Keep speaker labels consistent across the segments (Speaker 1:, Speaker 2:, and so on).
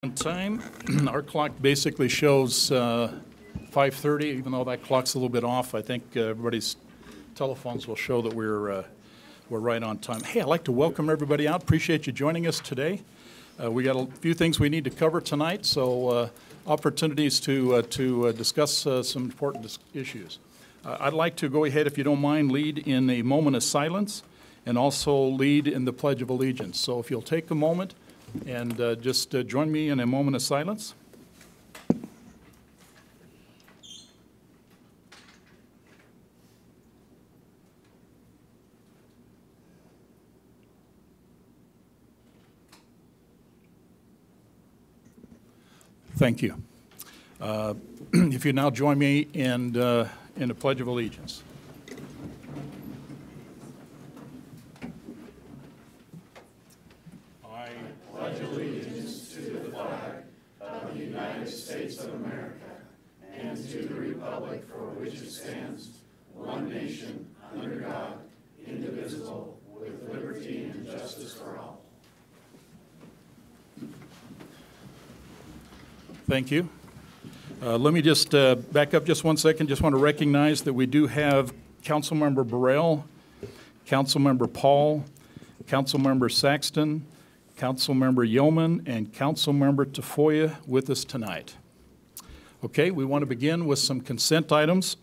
Speaker 1: On time. Our clock basically shows 5:30, even though that clock's a little bit off. I think everybody's telephones will show that we're right on time. Hey, I'd like to welcome everybody out. Appreciate you joining us today. We got a few things we need to cover tonight, so opportunities to discuss some important issues. I'd like to go ahead, if you don't mind, lead in a moment of silence and also lead in the Pledge of Allegiance. So if you'll take a moment and just join me in a moment of silence. Thank you. If you now join me in the Pledge of Allegiance.
Speaker 2: States of America, and to the republic for which it stands, one nation, under God, indivisible, with liberty and justice for all.
Speaker 1: Thank you. Let me just back up just one second. Just want to recognize that we do have Councilmember Burrell, Councilmember Paul, Councilmember Saxton, Councilmember Yeoman, and Councilmember Tafoya with us tonight. Okay, we want to begin with some consent items.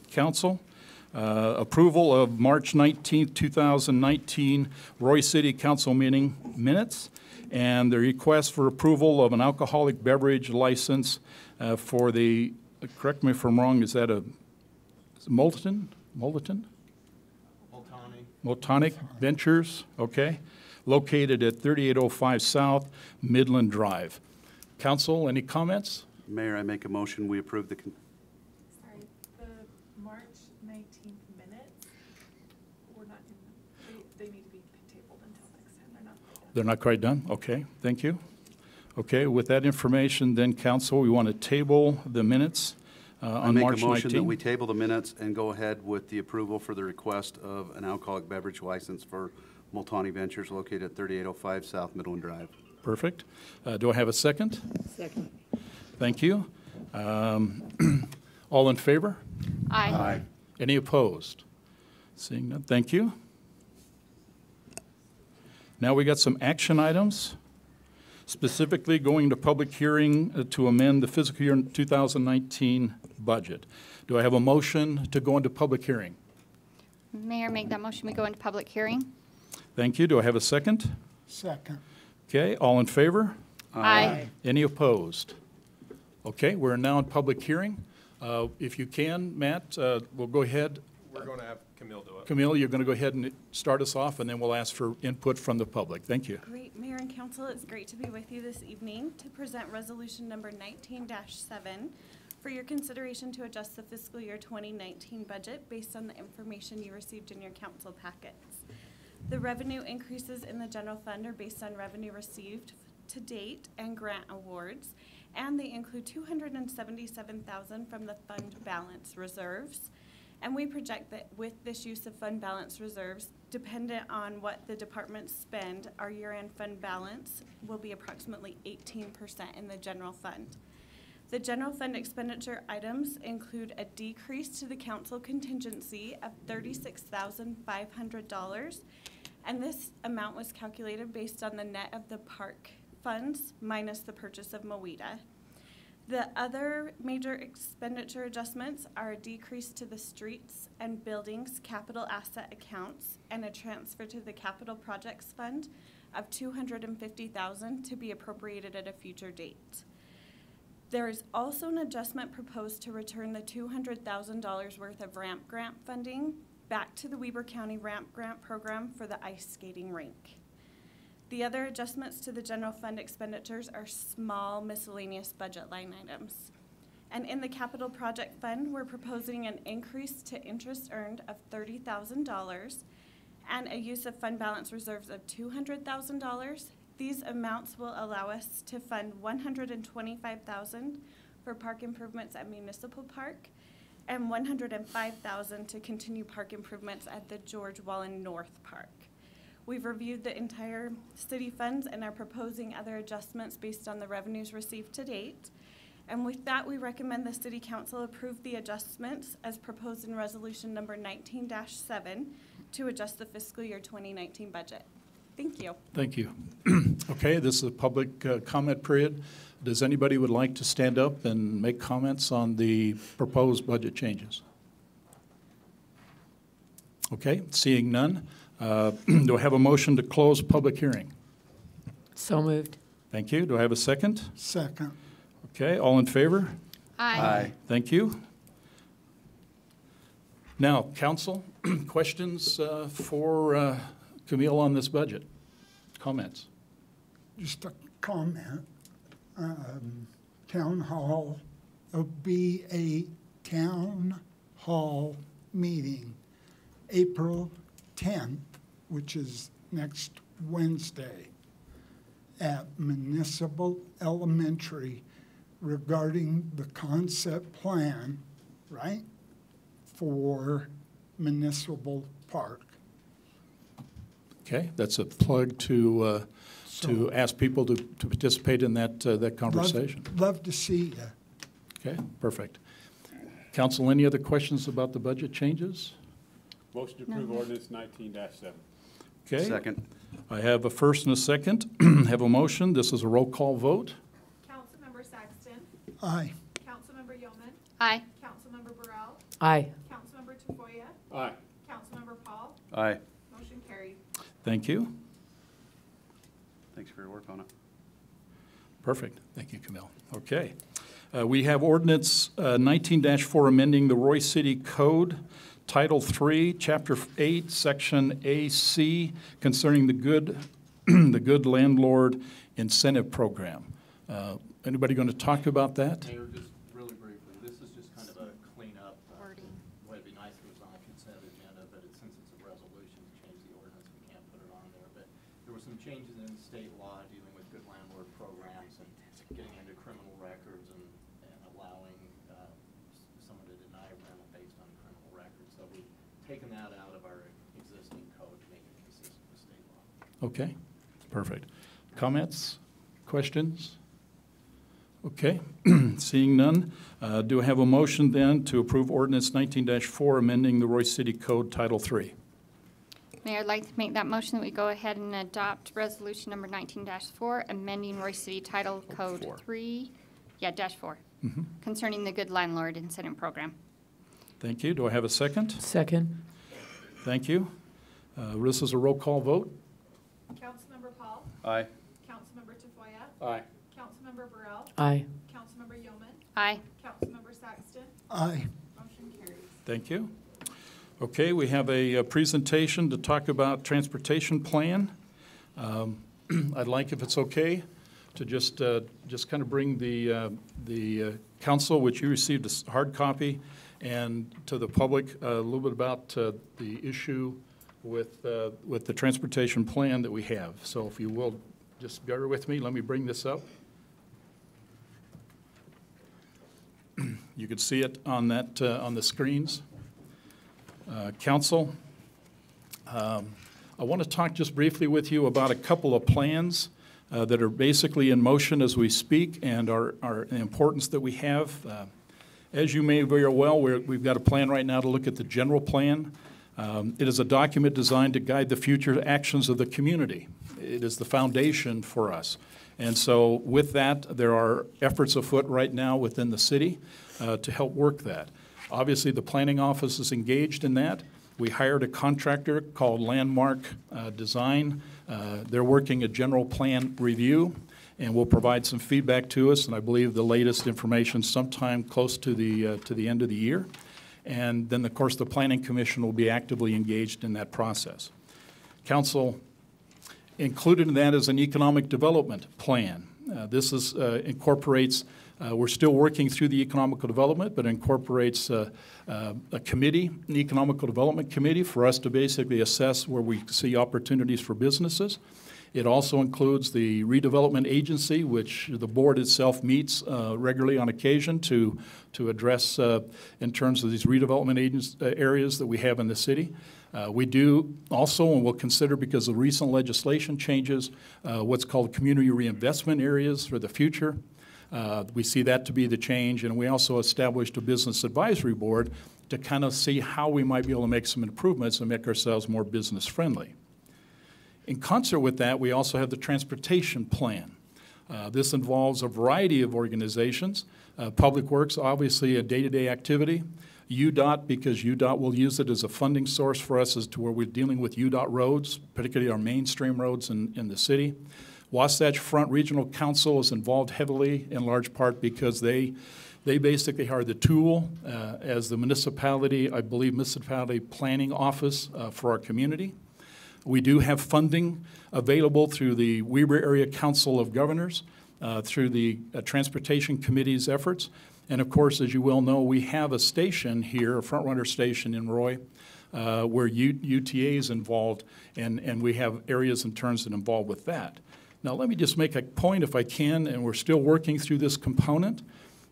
Speaker 1: Council, approval of March 19th, 2019 Roy City Council meeting minutes, and the request for approval of an alcoholic beverage license for the, correct me if I'm wrong, is that a Moltonic Ventures, okay, located at 3805 South Midland Drive. Council, any comments?
Speaker 3: Mayor, I make a motion, we approve the...
Speaker 4: Sorry, the March 19th minutes, we're not in, they need to be tabled until next time. They're not quite done.
Speaker 1: They're not quite done? Okay, thank you. Okay, with that information, then, Council, we want to table the minutes on March 19th.
Speaker 3: I make a motion that we table the minutes and go ahead with the approval for the request of an alcoholic beverage license for Moltonic Ventures located at 3805 South Midland Drive.
Speaker 1: Perfect. Do I have a second?
Speaker 5: Second.
Speaker 1: Thank you. All in favor?
Speaker 5: Aye.
Speaker 3: Aye.
Speaker 1: Any opposed? Seeing none, thank you. Now we got some action items, specifically going to public hearing to amend the fiscal year 2019 budget. Do I have a motion to go into public hearing?
Speaker 5: Mayor, make that motion. We go into public hearing.
Speaker 1: Thank you. Do I have a second?
Speaker 6: Second.
Speaker 1: Okay, all in favor?
Speaker 5: Aye.
Speaker 1: Any opposed? Okay, we're now in public hearing. If you can, Matt, we'll go ahead.
Speaker 7: We're going to have Camille do it.
Speaker 1: Camille, you're going to go ahead and start us off, and then we'll ask for input from the public. Thank you.
Speaker 8: Great. Mayor and Council, it's great to be with you this evening to present resolution number 19-7 for your consideration to adjust the fiscal year 2019 budget based on the information you received in your council packets. The revenue increases in the general fund are based on revenue received to date and grant awards, and they include $277,000 from the fund balance reserves. And we project that with this use of fund balance reserves, dependent on what the departments spend, our year-end fund balance will be approximately 18% in the general fund. The general fund expenditure items include a decrease to the council contingency of $36,500, and this amount was calculated based on the net of the park funds minus the purchase of Mowita. The other major expenditure adjustments are a decrease to the streets and buildings capital asset accounts and a transfer to the capital projects fund of $250,000 to be appropriated at a future date. There is also an adjustment proposed to return the $200,000 worth of ramp grant funding back to the Weber County Ramp Grant Program for the ice skating rink. The other adjustments to the general fund expenditures are small miscellaneous budget line items. And in the capital project fund, we're proposing an increase to interest earned of $30,000 and a use of fund balance reserves of $200,000. These amounts will allow us to fund $125,000 for park improvements at Municipal Park and $105,000 to continue park improvements at the George Wallen North Park. We've reviewed the entire city funds and are proposing other adjustments based on the revenues received to date. And with that, we recommend the city council approve the adjustments as proposed in resolution number 19-7 to adjust the fiscal year 2019 budget. Thank you.
Speaker 1: Thank you. Okay, this is a public comment period. Does anybody would like to stand up and make comments on the proposed budget changes? Okay, seeing none. Do I have a motion to close public hearing?
Speaker 6: So moved.
Speaker 1: Thank you. Do I have a second?
Speaker 2: Second.
Speaker 1: Okay, all in favor?
Speaker 5: Aye.
Speaker 1: Thank you. Now, council, questions for Camille on this budget? Comments?
Speaker 2: Just a comment. Town hall, there'll be a town hall meeting April 10th, which is next Wednesday, at Municipal Elementary regarding the concept plan, right, for Municipal Park.
Speaker 1: Okay, that's a plug to ask people to participate in that conversation.
Speaker 2: Love to see you.
Speaker 1: Okay, perfect. Council, any other questions about the budget changes?
Speaker 9: Motion to approve ordinance 19-7.
Speaker 1: Okay.
Speaker 3: Second.
Speaker 1: I have a first and a second. Have a motion. This is a roll call vote.
Speaker 4: Councilmember Saxton.
Speaker 2: Aye.
Speaker 4: Councilmember Yeoman.
Speaker 5: Aye.
Speaker 4: Councilmember Burrell.
Speaker 6: Aye.
Speaker 4: Councilmember Tafoya.
Speaker 9: Aye.
Speaker 4: Councilmember Paul.
Speaker 3: Aye.
Speaker 4: Motion carried.
Speaker 1: Thank you.
Speaker 3: Thanks for your work on it.
Speaker 1: Perfect. Thank you, Camille. Okay. We have ordinance 19-4 amending the Roy City Code, Title 3, Chapter 8, Section AC, concerning the good landlord incentive program. Anybody going to talk about that?
Speaker 10: Mayor, just really briefly, this is just kind of a cleanup.
Speaker 5: Wording.
Speaker 10: Well, it'd be nice if it was on a consent agenda, but since it's a resolution to change the ordinance, we can't put it on there. But there were some changes in state law dealing with good landlord programs and getting into criminal records and allowing someone to deny a rental based on criminal records. So we've taken that out of our existing code to make it consistent with state law.
Speaker 1: Okay, perfect. Comments, questions? Okay, seeing none, do I have a motion then to approve ordinance 19-4 amending the Roy City Code Title 3?
Speaker 5: Mayor, I'd like to make that motion that we go ahead and adopt resolution number 19-4, amending Roy City Title Code
Speaker 1: 4.
Speaker 5: 3, -4, concerning the good landlord incentive program.
Speaker 1: Thank you. Do I have a second?
Speaker 6: Second.
Speaker 1: Thank you. This is a roll call vote.
Speaker 4: Councilmember Paul.
Speaker 3: Aye.
Speaker 4: Councilmember Tafoya.
Speaker 9: Aye.
Speaker 4: Councilmember Burrell.
Speaker 6: Aye.
Speaker 4: Councilmember Yeoman.
Speaker 5: Aye.
Speaker 4: Councilmember Saxton.
Speaker 2: Aye.
Speaker 4: Motion carries.
Speaker 1: Thank you. Okay, we have a presentation to talk about transportation plan. I'd like, if it's okay, to just kind of bring the council, which you received a hard copy, and to the public a little bit about the issue with the transportation plan that we have. So if you will, just bear with me. Let me bring this up. You can see it on that on the screens. Council, I want to talk just briefly with you about a couple of plans that are basically in motion as we speak and are the importance that we have. As you may very well, we've got a plan right now to look at the general plan. It is a document designed to guide the future actions of the community. It is the foundation for us. And so with that, there are efforts afoot right now within the city to help work that. Obviously, the planning office is engaged in that. We hired a contractor called Landmark Design. They're working a general plan review and will provide some feedback to us, and I believe the latest information sometime close to the end of the year. And then, of course, the Planning Commission will be actively engaged in that process. Council, included in that is an economic development plan. This incorporates, we're still working through the economical development, but incorporates a committee, an economical development committee, for us to basically assess where we see opportunities for businesses. It also includes the redevelopment agency, which the board itself meets regularly on occasion to address in terms of these redevelopment areas that we have in the city. We do also, and we'll consider because of recent legislation changes, what's called community reinvestment areas for the future. We see that to be the change, and we also established a business advisory board to kind of see how we might be able to make some improvements and make ourselves more business friendly. In concert with that, we also have the transportation plan. This involves a variety of organizations. Public Works, obviously a day-to-day activity. UDOT, because UDOT will use it as a funding source for us as to where we're dealing with UDOT roads, particularly our mainstream roads in the city. Wasatch Front Regional Council is involved heavily in large part because they basically are the tool as the municipality, I believe, municipality planning office for our community. We do have funding available through the Weber Area Council of Governors, through the Transportation Committee's efforts. And of course, as you well know, we have a station here, a front-runner station in Roy, where UTA is involved, and we have areas and terms that are involved with that. Now, let me just make a point, if I can, and we're still working through this component.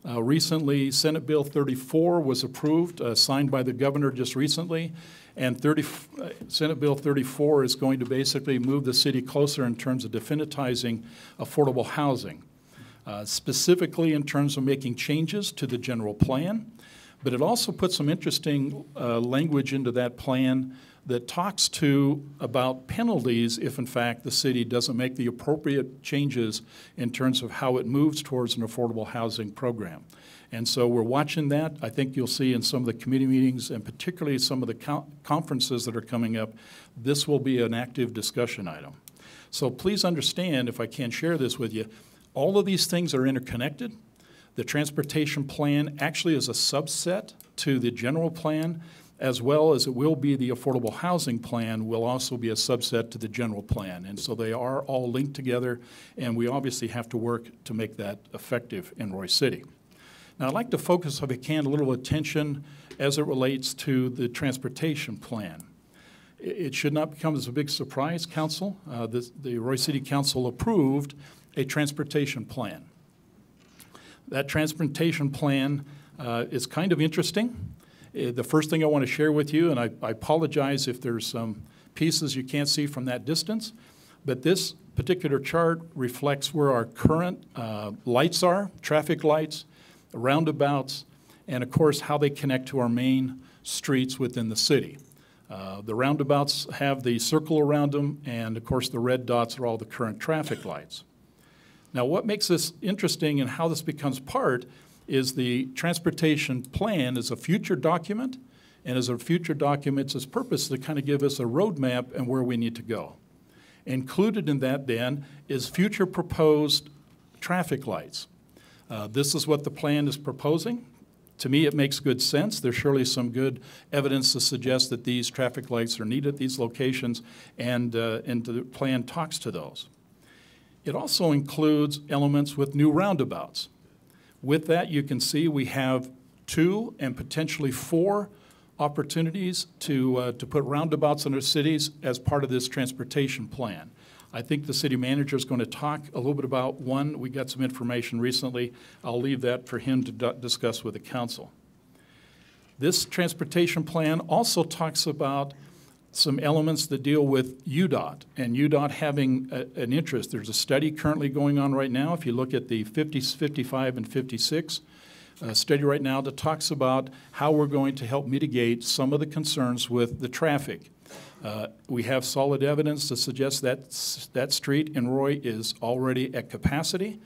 Speaker 1: Recently, Senate Bill 34 was approved, signed by the governor just recently, and Senate Bill 34 is going to basically move the city closer in terms of definitizing affordable housing, specifically in terms of making changes to the general plan, but it also puts some interesting language into that plan that talks about penalties if, in fact, the city doesn't make the appropriate changes in terms of how it moves towards an affordable housing program. And so we're watching that. I think you'll see in some of the committee meetings, and particularly some of the conferences that are coming up, this will be an active discussion item. So please understand, if I can share this with you, all of these things are interconnected. The transportation plan actually is a subset to the general plan, as well as it will be the affordable housing plan will also be a subset to the general plan. And so they are all linked together, and we obviously have to work to make that effective in Roy City. Now, I'd like to focus, if I can, a little attention as it relates to the transportation plan. It should not come as a big surprise, Council. The Roy City Council approved a transportation plan. That transportation plan is kind of interesting. The first thing I want to share with you, and I apologize if there's some pieces you can't see from that distance, but this particular chart reflects where our current lights are, traffic lights, roundabouts, and of course how they connect to our main streets within the city. The roundabouts have the circle around them, and of course the red dots are all the current traffic lights. Now, what makes this interesting and how this becomes part is the transportation plan is a future document, and as a future document, its purpose to kind of give us a roadmap and where we need to go. Included in that, then, is future proposed traffic lights. This is what the plan is proposing. To me, it makes good sense. There's surely some good evidence to suggest that these traffic lights are needed at these locations, and the plan talks to those. It also includes elements with new roundabouts. With that, you can see we have 2 and potentially 4 opportunities to put roundabouts in our cities as part of this transportation plan. I think the city manager is going to talk a little bit about one. We got some information recently. I'll leave that for him to discuss with the council. This transportation plan also talks about some elements that deal with UDOT and UDOT having an interest. There's a study currently going on right now. If you look at the 50, 55, and 56 study right now that talks about how we're going to help mitigate some of the concerns with the traffic. We have solid evidence to suggest that that street in Roy is already at capacity,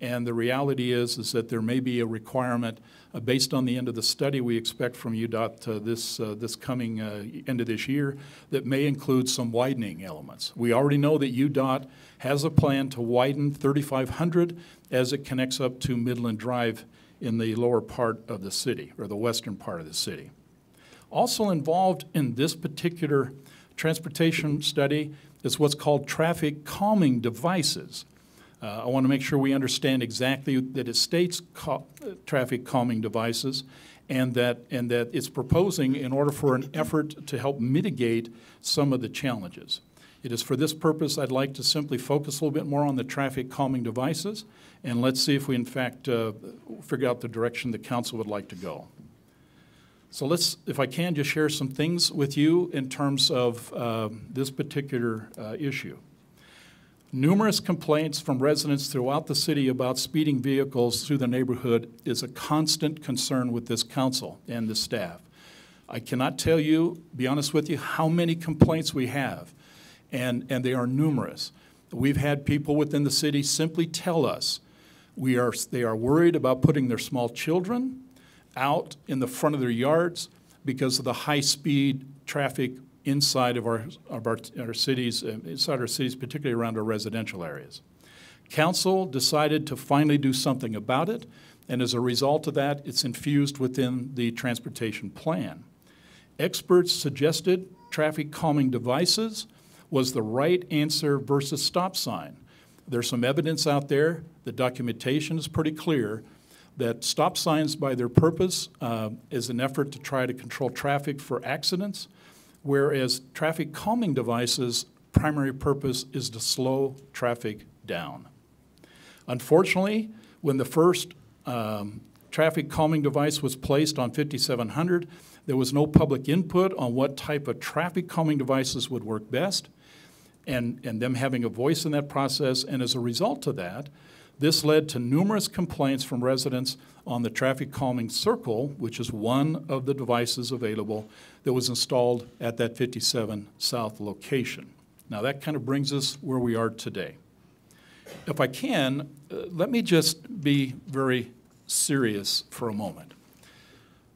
Speaker 1: and the reality is that there may be a requirement based on the end of the study we expect from UDOT this coming end of this year that may include some widening elements. We already know that UDOT has a plan to widen 3500 as it connects up to Midland Drive in the lower part of the city, or the western part of the city. Also involved in this particular transportation study is what's called traffic calming devices. I want to make sure we understand exactly that it states traffic calming devices, and that it's proposing in order for an effort to help mitigate some of the challenges. It is for this purpose I'd like to simply focus a little bit more on the traffic calming devices, and let's see if we in fact figure out the direction the council would like to go. So let's, if I can, just share some things with you in terms of this particular issue. Numerous complaints from residents throughout the city about speeding vehicles through the neighborhood is a constant concern with this council and the staff. I cannot tell you, be honest with you, how many complaints we have, and they are numerous. We've had people within the city simply tell us they are worried about putting their small children out in the front of their yards because of the high-speed traffic inside of our cities, particularly around our residential areas. Council decided to finally do something about it, and as a result of that, it's infused within the transportation plan. Experts suggested traffic calming devices was the right answer versus stop sign. There's some evidence out there, the documentation is pretty clear, that stop signs by their purpose is an effort to try to control traffic for accidents, whereas traffic calming devices' primary purpose is to slow traffic down. Unfortunately, when the first traffic calming device was placed on 5700, there was no public input on what type of traffic calming devices would work best, and them having a voice in that process. And as a result of that, this led to numerous complaints from residents on the traffic calming circle, which is one of the devices available that was installed at that 57 South location. Now that kind of brings us where we are today. If I can, let me just be very serious for a moment.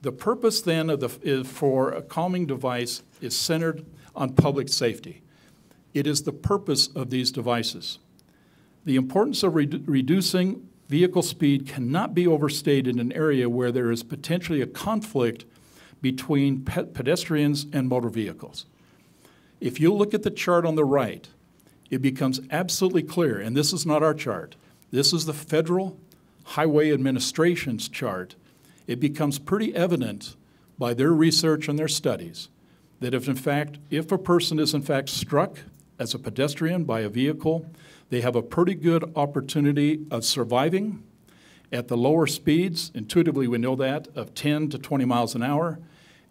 Speaker 1: The purpose then for a calming device is centered on public safety. It is the purpose of these devices. The importance of reducing vehicle speed cannot be overstated in an area where there is potentially a conflict between pedestrians and motor vehicles. If you look at the chart on the right, it becomes absolutely clear, and this is not our chart, this is the Federal Highway Administration's chart. It becomes pretty evident by their research and their studies that if a person is in fact struck as a pedestrian by a vehicle, they have a pretty good opportunity of surviving at the lower speeds, intuitively we know that, of 10 to 20 miles an hour.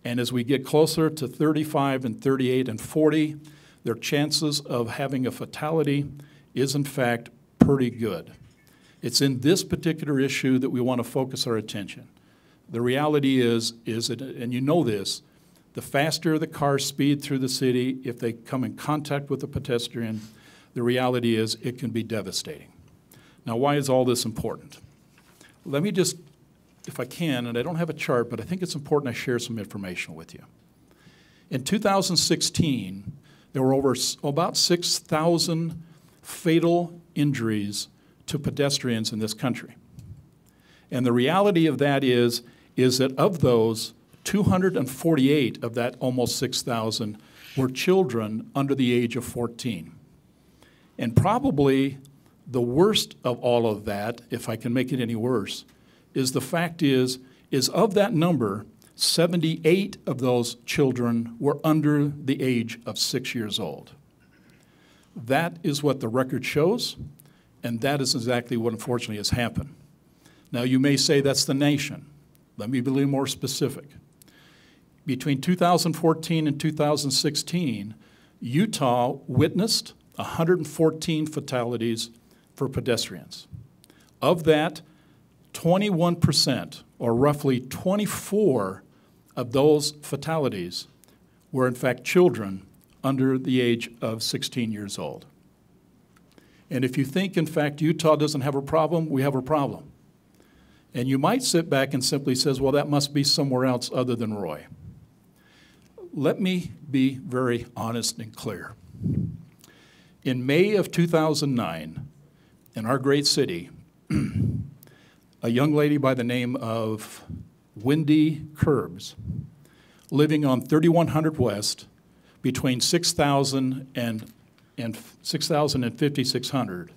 Speaker 1: And as we get closer to 35 and 38 and 40, their chances of having a fatality is in fact pretty good. It's in this particular issue that we want to focus our attention. The reality is that, and you know this, the faster the cars speed through the city, if they come in contact with a pedestrian, the reality is it can be devastating. Now, why is all this important? Let me just, if I can, and I don't have a chart, but I think it's important I share some information with you. In 2016, there were about 6,000 fatal injuries to pedestrians in this country. And the reality of that is that of those, 248 of that almost 6,000 were children under the age of 14. And probably the worst of all of that, if I can make it any worse, is the fact is of that number, 78 of those children were under the age of 6 years old. That is what the record shows, and that is exactly what unfortunately has happened. Now you may say that's the nation. Let me be a little more specific. Between 2014 and 2016, Utah witnessed 114 fatalities for pedestrians. Of that, 21%, or roughly 24 of those fatalities, were in fact children under the age of 16 years old. And if you think, in fact, Utah doesn't have a problem, we have a problem. And you might sit back and simply say, well, that must be somewhere else other than Roy. Let me be very honest and clear. In May of 2009, in our great city, a young lady by the name of Wendy Curbs, living on 3100 West, between 6,000 and 5600,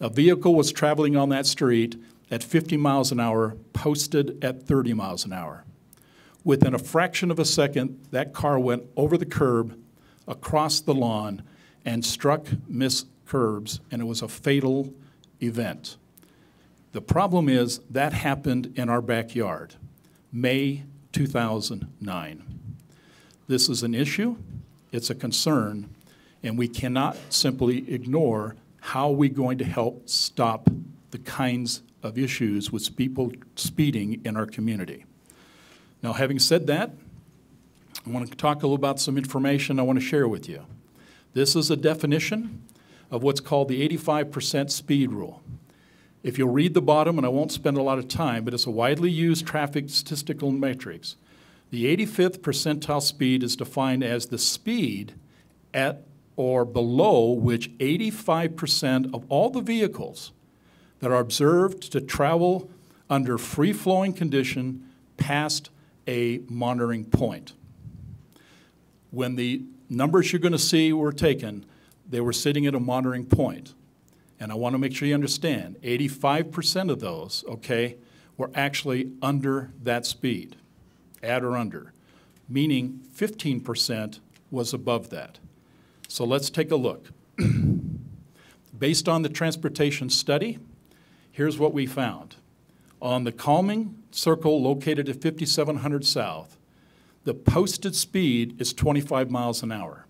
Speaker 1: a vehicle was traveling on that street at 50 miles an hour, posted at 30 miles an hour. Within a fraction of a second, that car went over the curb, across the lawn, and struck Miss Curbs, and it was a fatal event. The problem is that happened in our backyard, May 2009. This is an issue, it's a concern, and we cannot simply ignore how we're going to help stop the kinds of issues with people speeding in our community. Now, having said that, I want to talk a little about some information I want to share with you. This is a definition of what's called the 85% speed rule. If you'll read the bottom, and I won't spend a lot of time, but it's a widely used traffic statistical matrix. The 85th percentile speed is defined as the speed at or below which 85% of all the vehicles that are observed to travel under free-flowing condition past a monitoring point. When the numbers you're going to see were taken, they were sitting at a monitoring point. And I want to make sure you understand, 85% of those, okay, were actually under that speed, at or under, meaning 15% was above that. So let's take a look. Based on the transportation study, here's what we found. On the calming circle located at 5700 South, the posted speed is 25 miles an hour.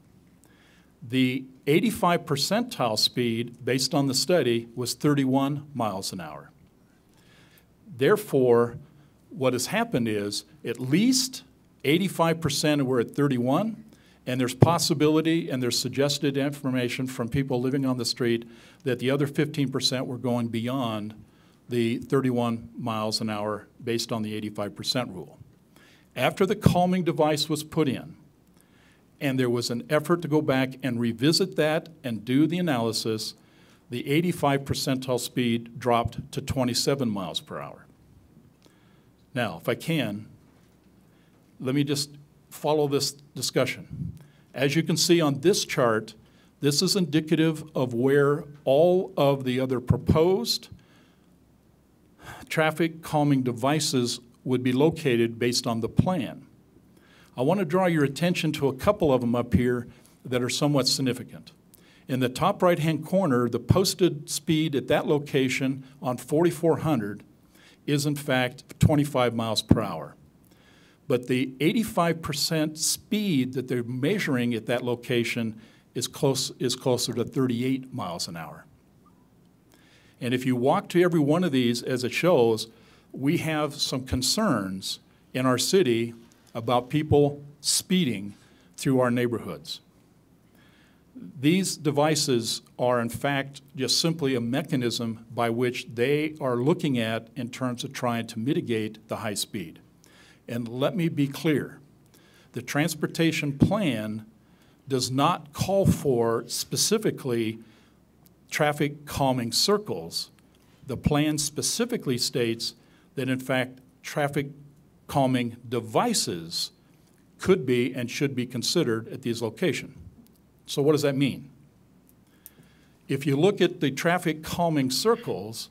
Speaker 1: The 85 percentile speed, based on the study, was 31 miles an hour. Therefore, what has happened is at least 85% were at 31, and there's possibility and there's suggested information from people living on the street that the other 15% were going beyond the 31 miles an hour based on the 85% rule. After the calming device was put in, and there was an effort to go back and revisit that and do the analysis, the 85 percentile speed dropped to 27 miles per hour. Now, if I can, let me just follow this discussion. As you can see on this chart, this is indicative of where all of the other proposed traffic calming devices would be located based on the plan. I want to draw your attention to a couple of them up here that are somewhat significant. In the top right-hand corner, the posted speed at that location on 4400 is in fact 25 miles per hour. But the 85% speed that they're measuring at that location is closer to 38 miles an hour. And if you walk to every one of these, as it shows, we have some concerns in our city about people speeding through our neighborhoods. These devices are, in fact, just simply a mechanism by which they are looking at in terms of trying to mitigate the high speed. And let me be clear, the transportation plan does not call for specifically traffic calming circles. The plan specifically states that, in fact, traffic calming devices could be and should be considered at these locations. So what does that mean? If you look at the traffic calming circles,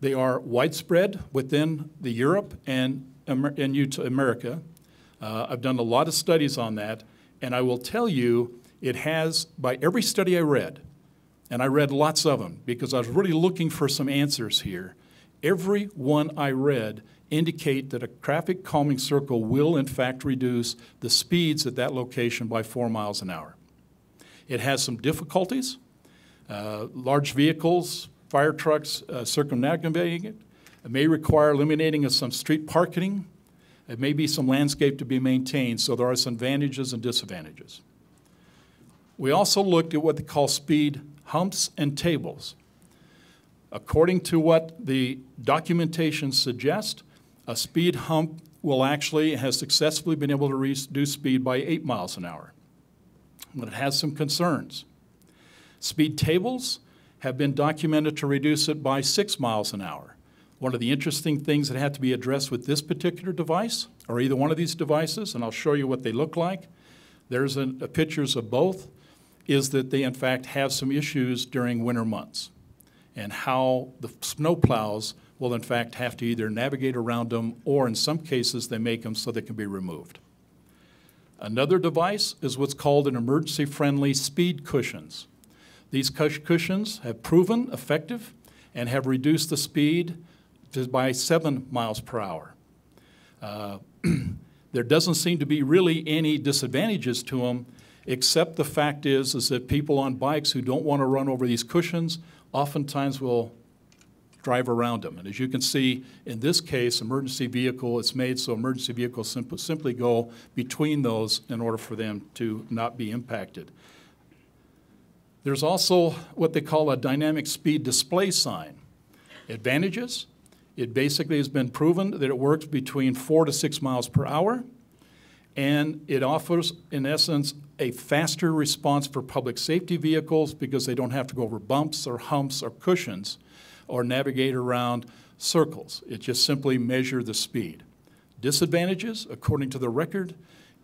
Speaker 1: they are widespread within the Europe and America. I've done a lot of studies on that, and I will tell you it has, by every study I read, and I read lots of them because I was really looking for some answers here, every one I read indicate that a traffic calming circle will in fact reduce the speeds at that location by 4 miles an hour. It has some difficulties. Large vehicles, fire trucks circumnavigating it. It may require eliminating of some street parking. It may be some landscape to be maintained, so there are some advantages and disadvantages. We also looked at what they call speed humps and tables. According to what the documentation suggests, a speed hump will actually has successfully been able to reduce speed by 8 miles an hour. But it has some concerns. Speed tables have been documented to reduce it by 6 miles an hour. One of the interesting things that had to be addressed with this particular device, or either one of these devices, and I'll show you what they look like, there's pictures of both, is that they in fact have some issues during winter months and how the snowplows will in fact have to either navigate around them or in some cases they make them so they can be removed. Another device is what's called an emergency-friendly speed cushions. These cushions have proven effective and have reduced the speed by 7 miles per hour. There doesn't seem to be really any disadvantages to them, except the fact is that people on bikes who don't want to run over these cushions oftentimes will drive around them. And as you can see, in this case, emergency vehicle, it's made so emergency vehicles simply go between those in order for them to not be impacted. There's also what they call a dynamic speed display sign. Advantages: it basically has been proven that it works between 4 to 6 miles per hour, and it offers, in essence, a faster response for public safety vehicles because they don't have to go over bumps or humps or cushions or navigate around circles. It just simply measures the speed. Disadvantages, according to the record,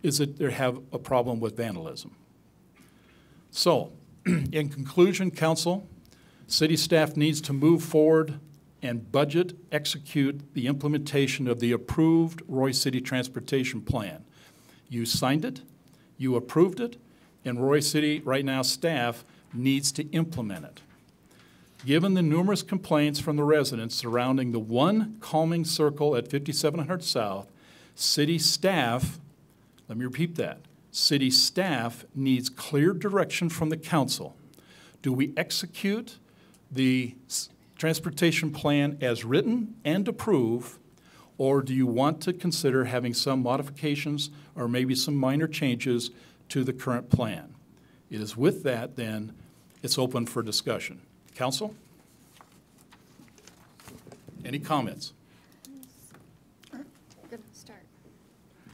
Speaker 1: is that they have a problem with vandalism. So, in conclusion, council, city staff needs to move forward and budget, execute the implementation of the approved Roy City Transportation Plan. You signed it, you approved it, and Roy City, right now, staff needs to implement it. Given the numerous complaints from the residents surrounding the one calming circle at 5700 South, city staff, let me repeat that, city staff needs clear direction from the council. Do we execute the transportation plan as written and approve, or do you want to consider having some modifications or maybe some minor changes to the current plan? It is with that, then, it's open for discussion. Council? Any comments?
Speaker 5: Good start.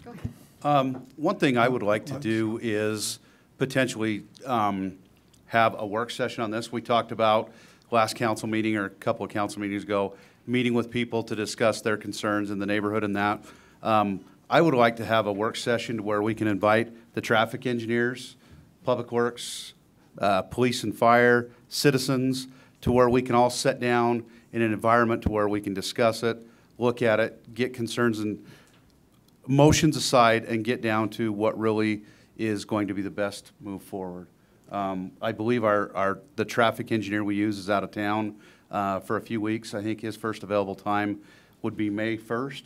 Speaker 5: Go ahead.
Speaker 3: One thing I would like to do is potentially have a work session on this. We talked about last council meeting or a couple of council meetings ago, meeting with people to discuss their concerns in the neighborhood and that. I would like to have a work session where we can invite the traffic engineers, public works, police and fire, citizens, to where we can all sit down in an environment to where we can discuss it, look at it, get concerns and motions aside, and get down to what really is going to be the best move forward. I believe the traffic engineer we use is out of town for a few weeks. I think his first available time would be May 1st.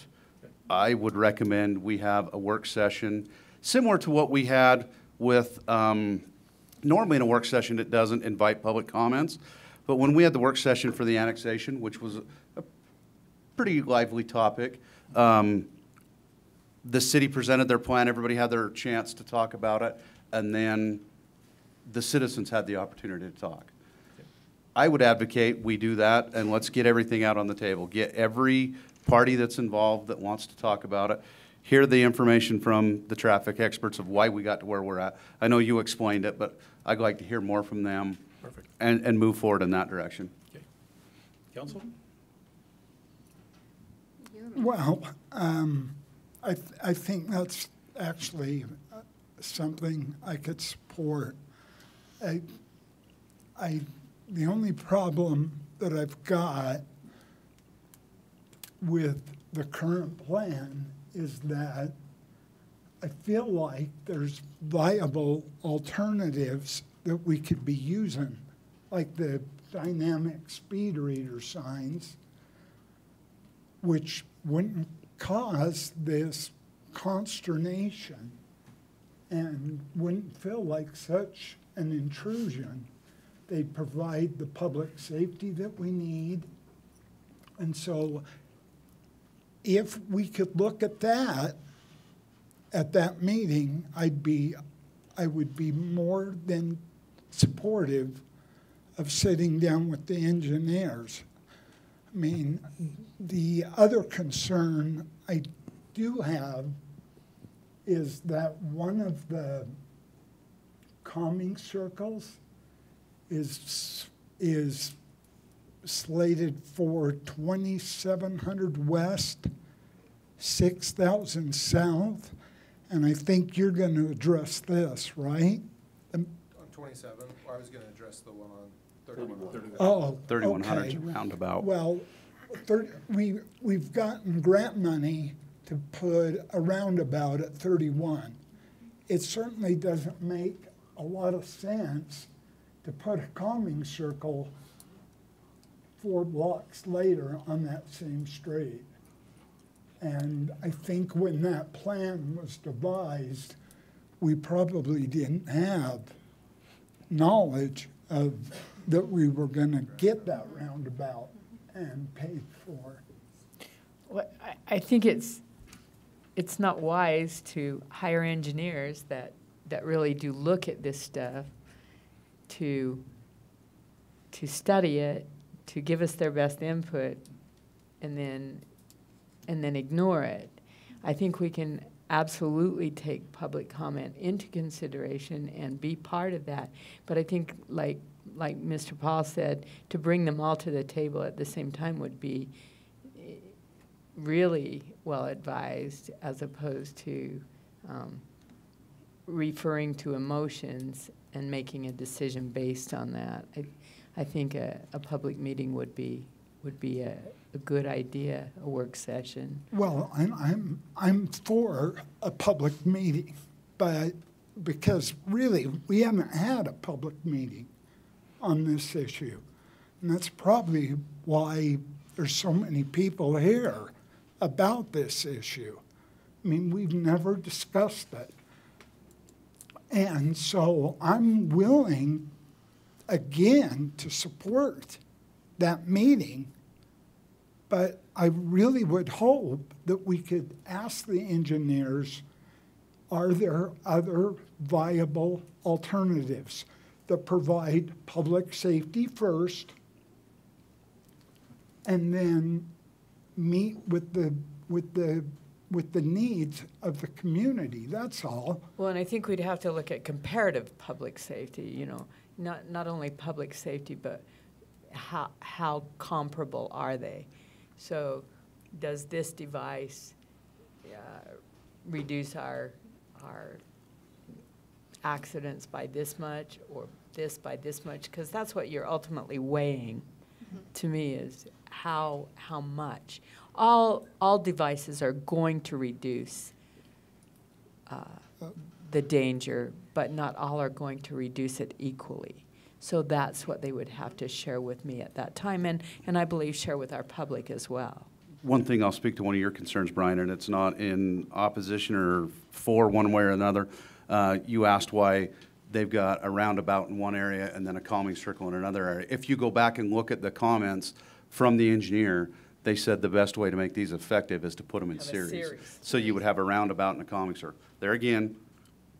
Speaker 3: I would recommend we have a work session similar to what we had with, normally in a work session it doesn't invite public comments, but when we had the work session for the annexation, which was a pretty lively topic, the city presented their plan, everybody had their chance to talk about it, and then the citizens had the opportunity to talk. I would advocate we do that, and let's get everything out on the table. Get every party that's involved that wants to talk about it. Hear the information from the traffic experts of why we got to where we're at. I know you explained it, but I'd like to hear more from them.
Speaker 1: Perfect.
Speaker 3: And move forward in that direction.
Speaker 1: Okay. Council?
Speaker 11: Well, I think that's actually something I could support. The only problem that I've got with the current plan is that I feel like there's viable alternatives that we could be using, like the dynamic speed reader signs, which wouldn't cause this consternation and wouldn't feel like such an intrusion. They provide the public safety that we need. And so if we could look at that meeting, I would be more than supportive of sitting down with the engineers. I mean, the other concern I do have is that one of the calming circles is slated for 2700 west, 6000 south, and I think you're going to address this, right?
Speaker 7: On 27, I was going to address the one on 3100.
Speaker 11: Oh,
Speaker 3: 3100 is
Speaker 11: okay.
Speaker 3: a roundabout.
Speaker 11: Well, we've gotten grant money to put a roundabout at 31. it certainly doesn't make a lot of sense to put a calming circle 4 blocks later on that same street. And I think when that plan was devised, we probably didn't have knowledge of that we were going to get that roundabout and paid for.
Speaker 6: Well, I think it's not wise to hire engineers that really do look at this stuff, to study it, to give us their best input, and then ignore it. I think we can absolutely take public comment into consideration and be part of that. But I think, like Mr. Paul said, to bring them all to the table at the same time would be really well advised, as opposed to referring to emotions and making a decision based on that. I think a public meeting would be a good idea, a work session.
Speaker 11: Well, I'm for a public meeting, but because really we haven't had a public meeting on this issue, and that's probably why there's so many people here about this issue. I mean, we've never discussed it. And so I'm willing, again, to support that meeting, but I really would hope that we could ask the engineers, are there other viable alternatives that provide public safety first and then meet with the needs of the community? That's all.
Speaker 6: Well, and I think we'd have to look at comparative public safety, you know, not only public safety, but how comparable are they? So does this device reduce our accidents by this much, or this by this much? Because that's what you're ultimately weighing, to me, is how much. All devices are going to reduce the danger, but not all are going to reduce it equally. So that's what they would have to share with me at that time, and I believe share with our public as well.
Speaker 3: One thing, I'll speak to one of your concerns, Brian, and it's not in opposition or for one way or another. You asked why they've got a roundabout in one area and then a calming circle in another area. If you go back and look at the comments from the engineer, they said the best way to make these effective is to put them in series. So you would have a roundabout and a calming circle. There again,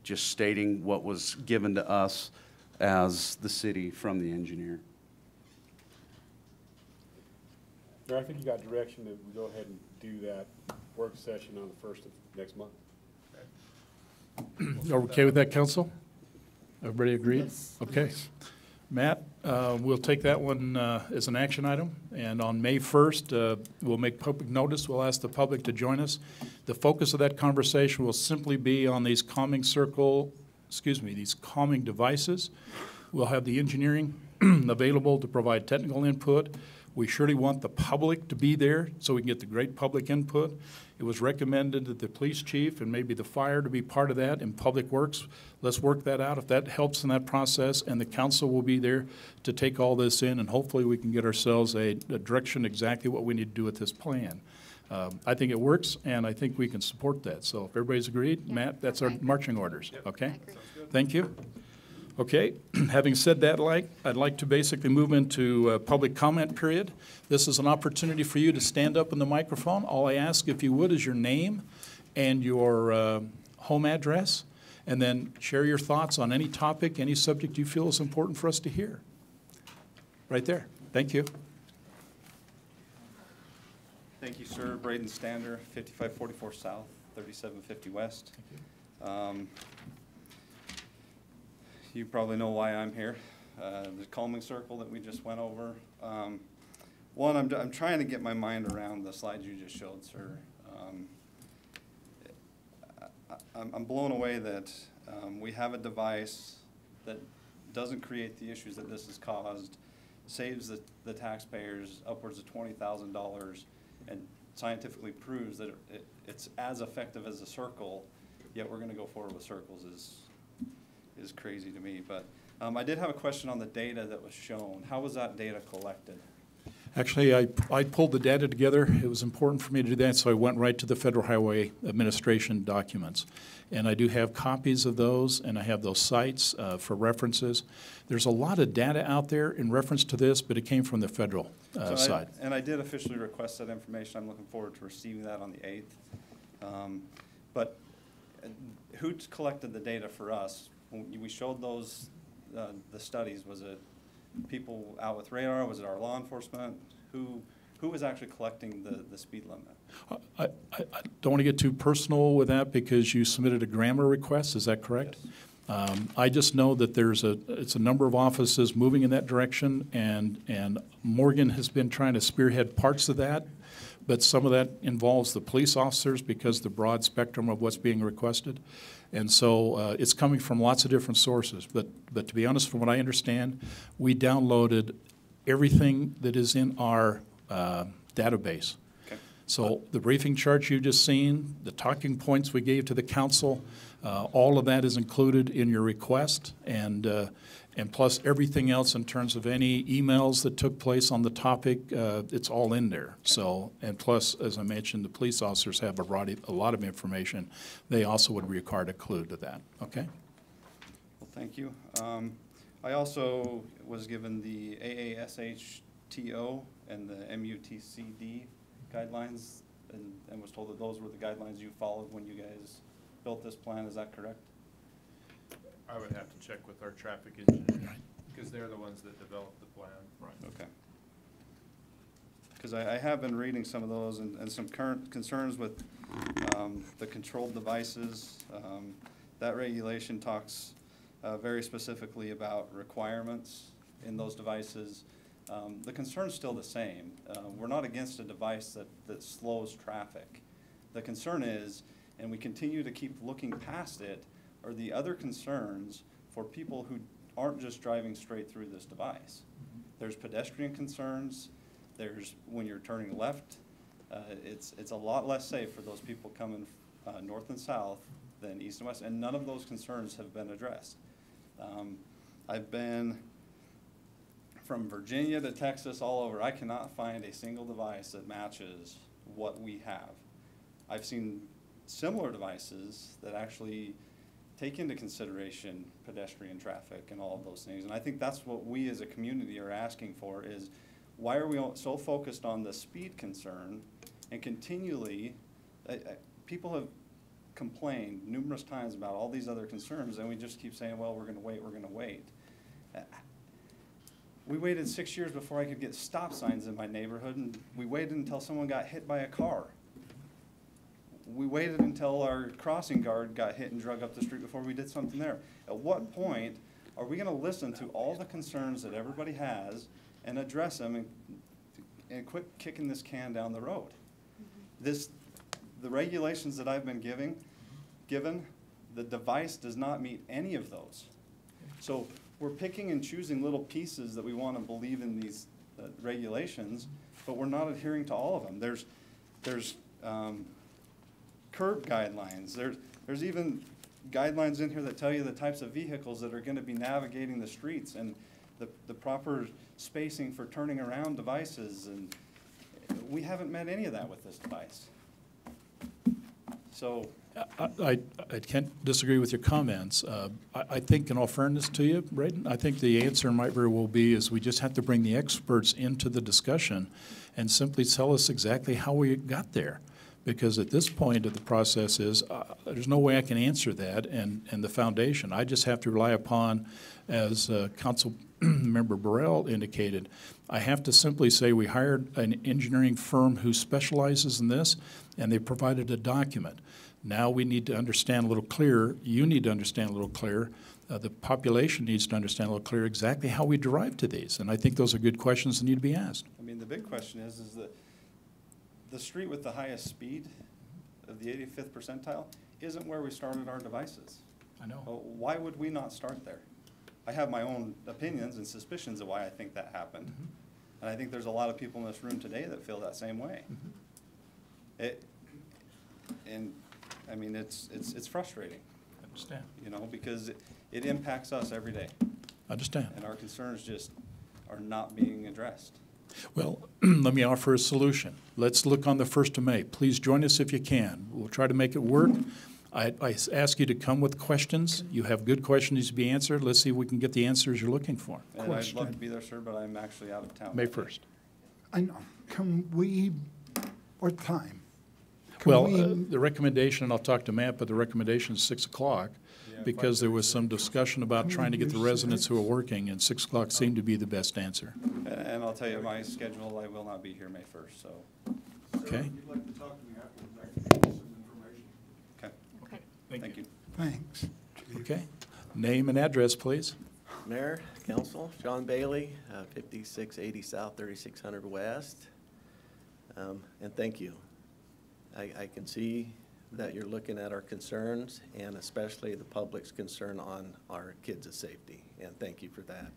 Speaker 3: just stating what was given to us as the city from the engineer.
Speaker 9: Mayor, I think you got direction that we go ahead and do that work session on the 1st of next month.
Speaker 1: Are we okay with that, council? Everybody agreed? Okay. Matt, we'll take that one as an action item, and on May 1st, we'll make public notice. We'll ask the public to join us. The focus of that conversation will simply be on these calming devices. We'll have the engineering available to provide technical input. We surely want the public to be there so we can get the great public input. It was recommended that the police chief and maybe the fire to be part of that in Public Works. Let's work that out if that helps in that process, and the council will be there to take all this in, and hopefully we can get ourselves a direction exactly what we need to do with this plan. I think it works, and I think we can support that. So if everybody's agreed, yeah, Matt, that's our marching orders, okay? Thank you. Okay, having said that, I'd like to basically move into a public comment period. This is an opportunity for you to stand up in the microphone. All I ask, if you would, is your name and your home address, and then share your thoughts on any topic, any subject you feel is important for us to hear. Right there. Thank you.
Speaker 12: Thank you, sir. Braden Stander, 5544 South, 3750 West. Thank you. You probably know why I'm here. The calming circle that we just went over. One, I'm trying to get my mind around the slides you just showed, sir. I'm blown away that we have a device that doesn't create the issues that this has caused, saves the taxpayers upwards of $20,000, and scientifically proves that it's as effective as a circle, yet we're gonna go forward with circles is crazy to me. But I did have a question on the data that was shown. How was that data collected?
Speaker 1: Actually, I pulled the data together. It was important for me to do that, so I went right to the Federal Highway Administration documents. And I do have copies of those, and I have those sites for references. There's a lot of data out there in reference to this, but it came from the federal side.
Speaker 12: And I did officially request that information. I'm looking forward to receiving that on the 8th. But who collected the data for us? When we showed those, the studies, was it people out with radar? Was it our law enforcement? Who was actually collecting the speed limit?
Speaker 1: I don't want to get too personal with that because you submitted a grammar request, is that correct?
Speaker 12: Yes.
Speaker 1: I just know that it's a number of offices moving in that direction, and Morgan has been trying to spearhead parts of that, but some of that involves the police officers because of the broad spectrum of what's being requested. And so it's coming from lots of different sources. But to be honest, from what I understand, we downloaded everything that is in our database.
Speaker 12: Okay.
Speaker 1: So the briefing charts you've just seen, the talking points we gave to the council, all of that is included in your request, and plus everything else in terms of any emails that took place on the topic, it's all in there. So, and plus, as I mentioned, the police officers have a lot of information. They also would be required to include to that. Okay?
Speaker 12: Well, thank you. I also was given the AASHTO and the MUTCD guidelines, and was told that those were the guidelines you followed when you guys built this plan. Is that correct?
Speaker 7: I would have to check with our traffic engineer, because they're the ones that developed the plan.
Speaker 1: Right.
Speaker 12: Okay. Because I have been reading some of those and some current concerns with the controlled devices. That regulation talks very specifically about requirements in those devices. The concern's still the same. We're not against a device that slows traffic. The concern is, and we continue to keep looking past it, are the other concerns for people who aren't just driving straight through this device. There's pedestrian concerns. There's when you're turning left, it's a lot less safe for those people coming north and south than east and west, and none of those concerns have been addressed. I've been from Virginia to Texas, all over. I cannot find a single device that matches what we have. I've seen similar devices that actually take into consideration pedestrian traffic and all of those things. And I think that's what we as a community are asking for is, why are we so focused on the speed concern and continually, people have complained numerous times about all these other concerns, and we just keep saying, well, we're gonna wait. We waited 6 years before I could get stop signs in my neighborhood, and we waited until someone got hit by a car. We waited until our crossing guard got hit and drug up the street before we did something there. At what point are we gonna listen to all the concerns that everybody has and address them and quit kicking this can down the road? The regulations that I've been given, the device does not meet any of those. So we're picking and choosing little pieces that we want to believe in these regulations, but we're not adhering to all of them. There's curb guidelines. There's even guidelines in here that tell you the types of vehicles that are going to be navigating the streets and the proper spacing for turning around devices, and we haven't met any of that with this device. So
Speaker 1: I can't disagree with your comments. I think, in all fairness to you, Braden, I think the answer might very well be is we just have to bring the experts into the discussion and simply tell us exactly how we got there. Because at this point of the process is, there's no way I can answer that and the foundation. I just have to rely upon, as Council Member Burrell indicated, I have to simply say we hired an engineering firm who specializes in this, and they provided a document. Now we need to understand a little clearer, you need to understand a little clearer, the population needs to understand a little clearer exactly how we derive to these. And I think those are good questions that need to be asked.
Speaker 12: I mean, the big question is that the street with the highest speed of the 85th percentile isn't where we started our devices.
Speaker 1: I know.
Speaker 12: Well, why would we not start there? I have my own opinions and suspicions of why I think that happened.
Speaker 1: Mm-hmm.
Speaker 12: And I think there's a lot of people in this room today that feel that same way.
Speaker 1: Mm-hmm.
Speaker 12: And I mean, it's frustrating,
Speaker 1: I understand.
Speaker 12: you know, because it impacts us every day.
Speaker 1: Understand.
Speaker 12: And our concerns just are not being addressed.
Speaker 1: Well, let me offer a solution. Let's look on the 1st of May. Please join us if you can. We'll try to make it work. I ask you to come with questions. You have good questions to be answered. Let's see if we can get the answers you're looking for.
Speaker 12: And I'd love to be there, sir, but I'm actually out of town.
Speaker 1: May 1st.
Speaker 11: I know. Can we, what time? Can
Speaker 1: Well,
Speaker 11: we-
Speaker 1: the recommendation, and I'll talk to Matt, but the recommendation is 6 o'clock because there was some discussion about trying to get the residents who are working, and 6 o'clock seemed to be the best answer.
Speaker 12: And I'll tell you, my schedule, I will not be here May 1st, so,
Speaker 1: Okay?
Speaker 2: If you'd like to talk to me afterwards, I can give you some information.
Speaker 12: okay,
Speaker 5: Okay.
Speaker 12: thank you.
Speaker 11: Thanks.
Speaker 1: Okay. Name and address, please.
Speaker 13: Mayor, Council, John Bailey, 5680 South, 3600 West. And thank you. I can see that you're looking at our concerns, and especially the public's concern on our kids' safety, and thank you for that.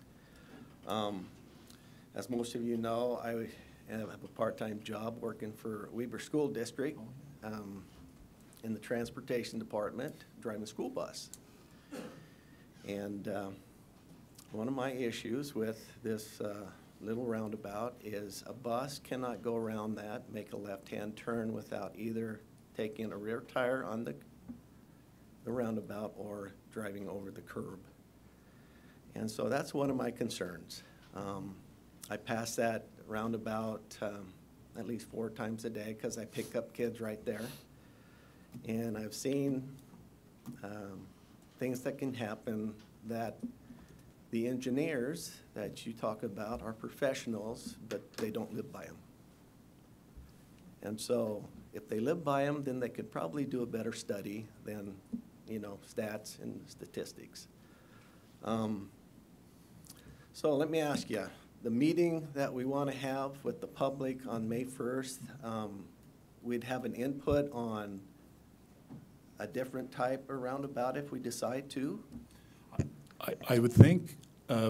Speaker 13: As most of you know, I have a part-time job working for Weber School District in the transportation department, driving the school bus. And one of my issues with this little roundabout is a bus cannot go around that, make a left-hand turn without either taking a rear tire on the roundabout or driving over the curb. And so that's one of my concerns. I pass that roundabout at least 4 times a day because I pick up kids right there. And I've seen things that can happen that the engineers that you talk about are professionals, but they don't live by them. And so if they live by them, then they could probably do a better study than, you know, stats and statistics. So let me ask you, the meeting that we want to have with the public on May 1st, we'd have an input on a different type of roundabout if we decide to?
Speaker 1: I would think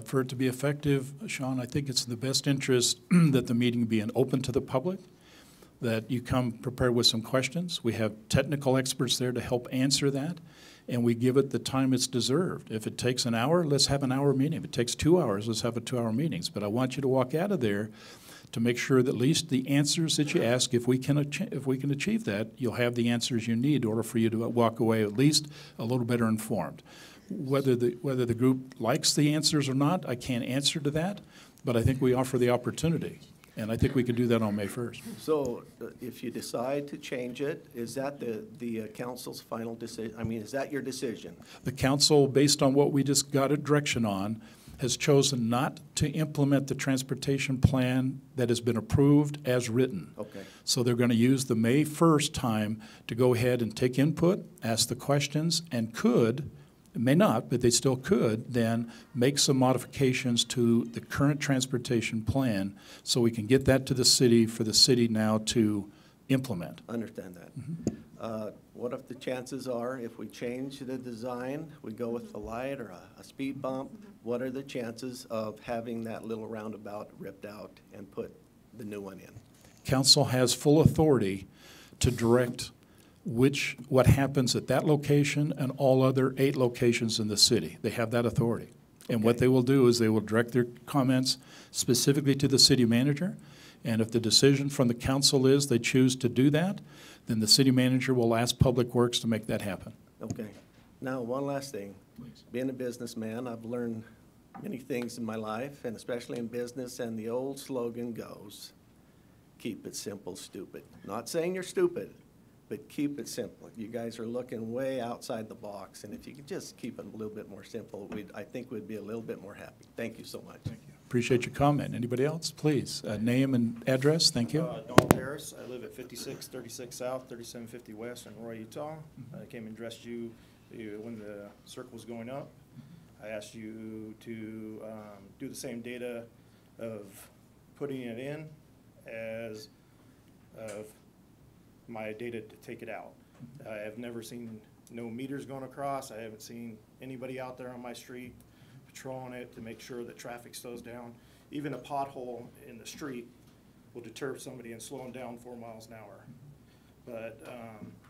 Speaker 1: for it to be effective, Sean, I think it's in the best interest that the meeting be open to the public, that you come prepared with some questions. We have technical experts there to help answer that, and we give it the time it's deserved. If it takes an hour, let's have an hour meeting. If it takes 2 hours, let's have a 2-hour meetings. But I want you to walk out of there to make sure that at least the answers that you ask, if we can achieve that, you'll have the answers you need in order for you to walk away at least a little better informed. Whether the group likes the answers or not, I can't answer to that, but I think we offer the opportunity. And I think we can do that on May 1st.
Speaker 13: So if you decide to change it, is that the council's final decision? I mean, is that your decision?
Speaker 1: The council, based on what we just got a direction on, has chosen not to implement the transportation plan that has been approved as written.
Speaker 13: Okay.
Speaker 1: So they're going to use the May 1st time to go ahead and take input, ask the questions, and could, may not, but they still could, then make some modifications to the current transportation plan so we can get that to the city for the city now to implement.
Speaker 13: Understand that. What if the chances are, if we change the design, we go with the light or a speed bump, what are the chances of having that little roundabout ripped out and put the new one in?
Speaker 1: Council has full authority to direct what happens at that location and all other 8 locations in the city. They have that authority. And what they will do is they will direct their comments specifically to the city manager. And if the decision from the council is they choose to do that, then the city manager will ask Public Works to make that happen.
Speaker 13: Okay. Now, one last thing.
Speaker 1: Please.
Speaker 13: Being a businessman, I've learned many things in my life, and especially in business, and the old slogan goes, keep it simple, stupid. Not saying you're stupid, but keep it simple. You guys are looking way outside the box, and if you could just keep it a little bit more simple, I think we'd be a little bit more happy. Thank you so much.
Speaker 1: Thank you. Appreciate your comment. Anybody else? Please, name and address. Thank you.
Speaker 14: Donald Harris. I live at 5636 South, 3750 West in Roy, Utah. I came and addressed you when the circle was going up. I asked you to do the same data of putting it in as of my data to take it out. I have never seen no meters going across. I haven't seen anybody out there on my street patrolling it to make sure that traffic slows down. Even a pothole in the street will deter somebody and slow them down 4 miles an hour. But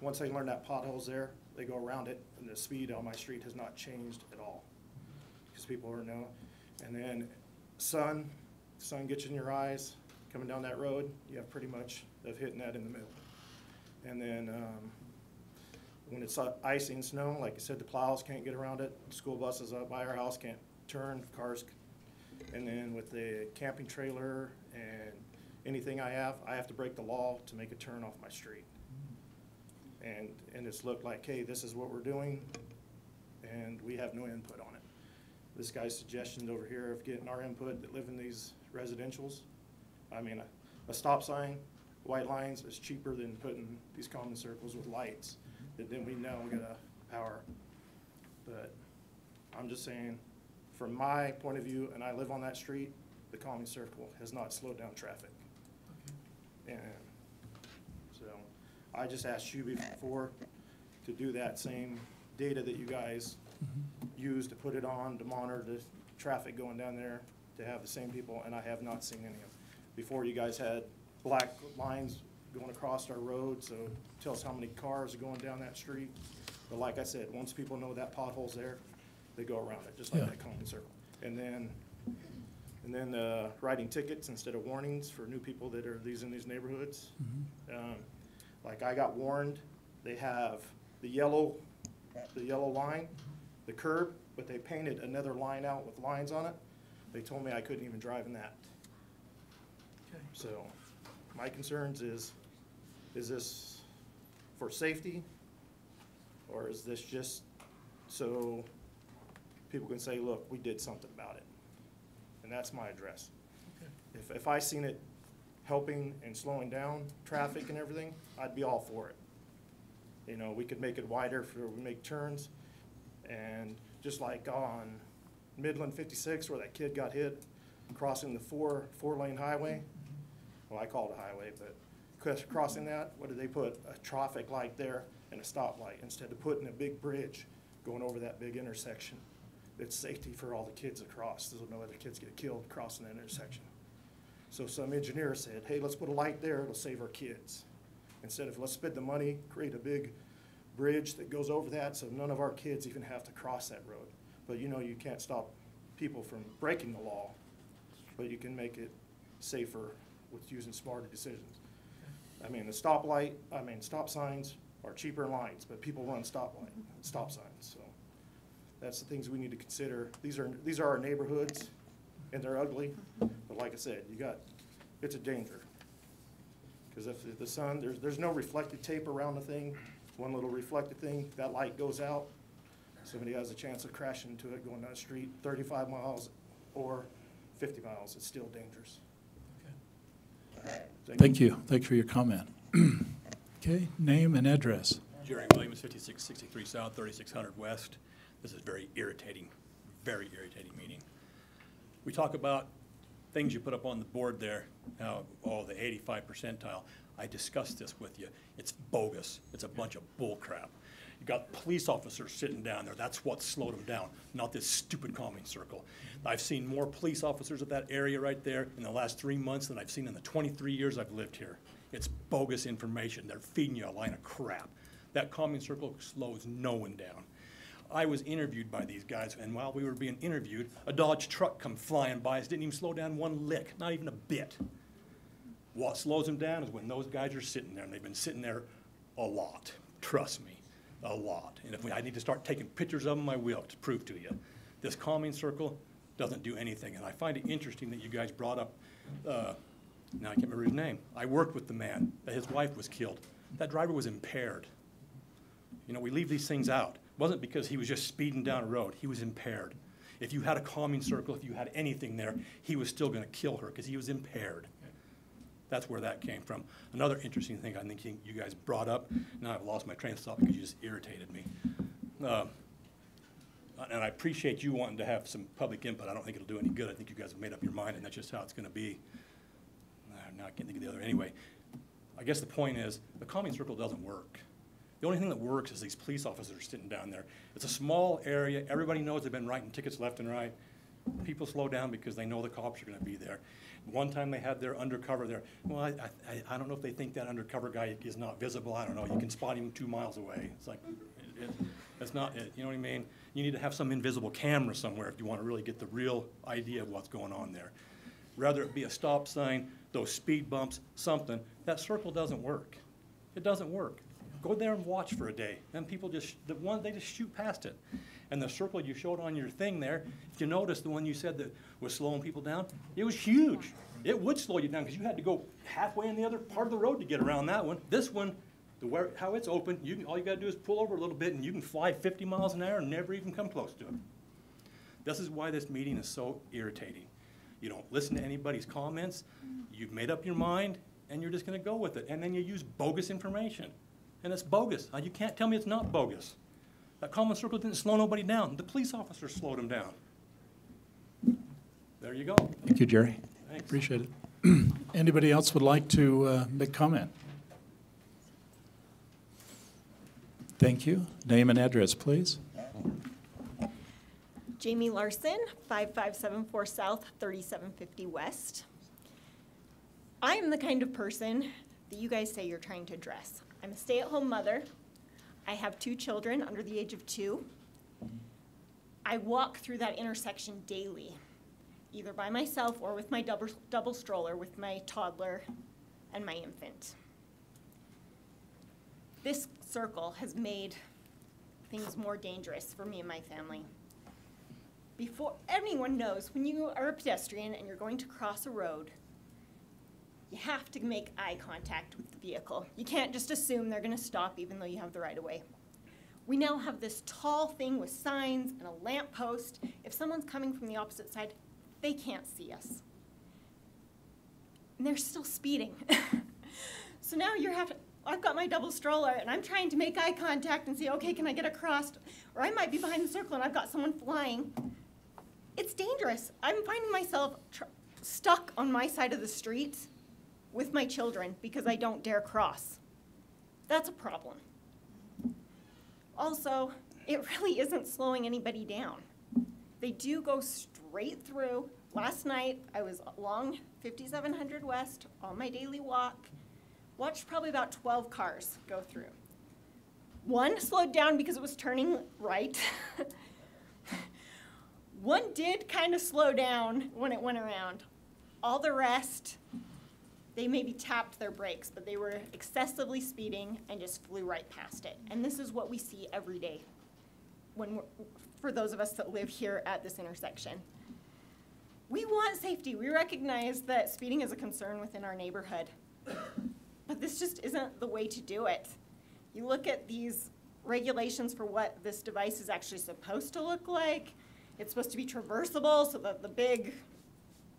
Speaker 14: once they learn that pothole's there, they go around it, and the speed on my street has not changed at all. Because people are know. And then sun gets in your eyes, coming down that road, you have pretty much of hitting that in the middle. And then when it's icing snow, like I said, the plows can't get around it. School buses up by our house can't turn, cars. And then with the camping trailer and anything I have to break the law to make a turn off my street. And it's looked like, hey, this is what we're doing, and we have no input on it. This guy's suggestions over here of getting our input that live in these residentials. I mean, a stop sign, white lines is cheaper than putting these common circles with lights that then we know we got power. But I'm just saying, from my point of view, and I live on that street, the common circle has not slowed down traffic. And so I just asked you before to do that same data that you guys use to put it on to monitor the traffic going down there, to have the same people, and I have not seen any of them. Before, you guys had black lines going across our road, so it tells how many cars are going down that street. But like I said, once people know that pothole's there, they go around it, just like that common circle. And then writing tickets instead of warnings for new people that are in these neighborhoods. Like I got warned, they have the yellow line, the curb, but they painted another line out with lines on it. They told me I couldn't even drive in that. Okay. So my concerns is this for safety, or is this just so people can say, look, we did something about it? And that's my address. Okay. If I seen it helping and slowing down traffic and everything, I'd be all for it. You know, we could make it wider for we make turns, and just like on Midland 56 where that kid got hit crossing the four-lane highway. Well, I call it a highway, but crossing that, what did they put? A traffic light there and a stoplight instead of putting a big bridge going over that big intersection. It's safety for all the kids across, so no other kids get killed crossing that intersection. So some engineer said, hey, let's put a light there, it'll save our kids. Instead of let's spend the money, create a big bridge that goes over that so none of our kids even have to cross that road. But you know you can't stop people from breaking the law, but you can make it safer with using smarter decisions. I mean, stop signs are cheaper than lights, but people run stop signs. So that's the things we need to consider. These are our neighborhoods, and they're ugly. But like I said, it's a danger. Because if the sun, there's no reflective tape around the thing. One little reflective thing, that light goes out. Somebody has a chance of crashing into it going down the street 35 miles or 50 miles. It's still dangerous.
Speaker 1: Okay. Thank you. Thanks for your comment. Okay, name and address.
Speaker 15: Jerry Williams, 5663 South, 3600 West. This is very irritating meeting. We talk about things you put up on the board there, now, the 85 percentile. I discussed this with you. It's bogus. It's a bunch of bull crap. You got police officers sitting down there. That's what slowed them down, not this stupid calming circle. I've seen more police officers at that area right there in the last 3 months than I've seen in the 23 years I've lived here. It's bogus information. They're feeding you a line of crap. That calming circle slows no one down. I was interviewed by these guys, and while we were being interviewed, a Dodge truck come flying by us, didn't even slow down one lick, not even a bit. What slows them down is when those guys are sitting there, and they've been sitting there a lot. Trust me, a lot. And if I need to start taking pictures of them, I will to prove to you. This calming circle doesn't do anything, and I find it interesting that you guys brought up, now I can't remember his name. I worked with the man, that his wife was killed. That driver was impaired. You know, we leave these things out. It wasn't because he was just speeding down a road. He was impaired. If you had a calming circle, if you had anything there, he was still going to kill her because he was impaired. That's where that came from. Another interesting thing I think you guys brought up, now I've lost my train of thought because you just irritated me. And I appreciate you wanting to have some public input. I don't think it'll do any good. I think you guys have made up your mind, and that's just how it's going to be. Now I can't think of the other. Anyway, I guess the point is the calming circle doesn't work. The only thing that works is these police officers sitting down there. It's a small area. Everybody knows they've been writing tickets left and right. People slow down because they know the cops are gonna be there. One time they had their undercover there. Well, I don't know if they think that undercover guy is not visible. I don't know. You can spot him 2 miles away. It's like, that's not it. You know what I mean? You need to have some invisible camera somewhere if you want to really get the real idea of what's going on there. Rather it be a stop sign, those speed bumps, something. That circle doesn't work. It doesn't work. Go there and watch for a day. Then people they just shoot past it. And the circle you showed on your thing there, if you notice the one you said that was slowing people down, it was huge. It would slow you down because you had to go halfway in the other part of the road to get around that one. This one, how it's open, all you got to do is pull over a little bit and you can fly 50 miles an hour and never even come close to it. This is why this meeting is so irritating. You don't listen to anybody's comments. You've made up your mind and you're just going to go with it. And then you use bogus information. And it's bogus. You can't tell me it's not bogus. That common circle didn't slow nobody down. The police officer slowed him down. There you go.
Speaker 1: Thank you, Jerry.
Speaker 15: Thanks.
Speaker 1: Appreciate it. Anybody else would like to make comment? Thank you. Name and address, please.
Speaker 16: Jamie Larson, 5574 South, 3750 West. I am the kind of person that you guys say you're trying to address. I'm a stay-at-home mother. I have 2 children under the age of 2. I walk through that intersection daily, either by myself or with my double stroller with my toddler and my infant. This circle has made things more dangerous for me and my family. Before anyone knows, when you are a pedestrian and you're going to cross a road, you have to make eye contact with the vehicle. You can't just assume they're going to stop even though you have the right of way. We now have this tall thing with signs and a lamp post. If someone's coming from the opposite side, they can't see us. And they're still speeding. So now I've got my double stroller and I'm trying to make eye contact and say, okay, can I get across? Or I might be behind the circle and I've got someone flying. It's dangerous. I'm finding myself stuck on my side of the street with my children because I don't dare cross. That's a problem. Also, it really isn't slowing anybody down. They do go straight through. Last night, I was along 5700 West on my daily walk, watched probably about 12 cars go through. One slowed down because it was turning right. One did kind of slow down when it went around. All the rest, they maybe tapped their brakes, but they were excessively speeding and just flew right past it. And this is what we see every day for those of us that live here at this intersection. We want safety. We recognize that speeding is a concern within our neighborhood, but this just isn't the way to do it. You look at these regulations for what this device is actually supposed to look like. It's supposed to be traversable so that the big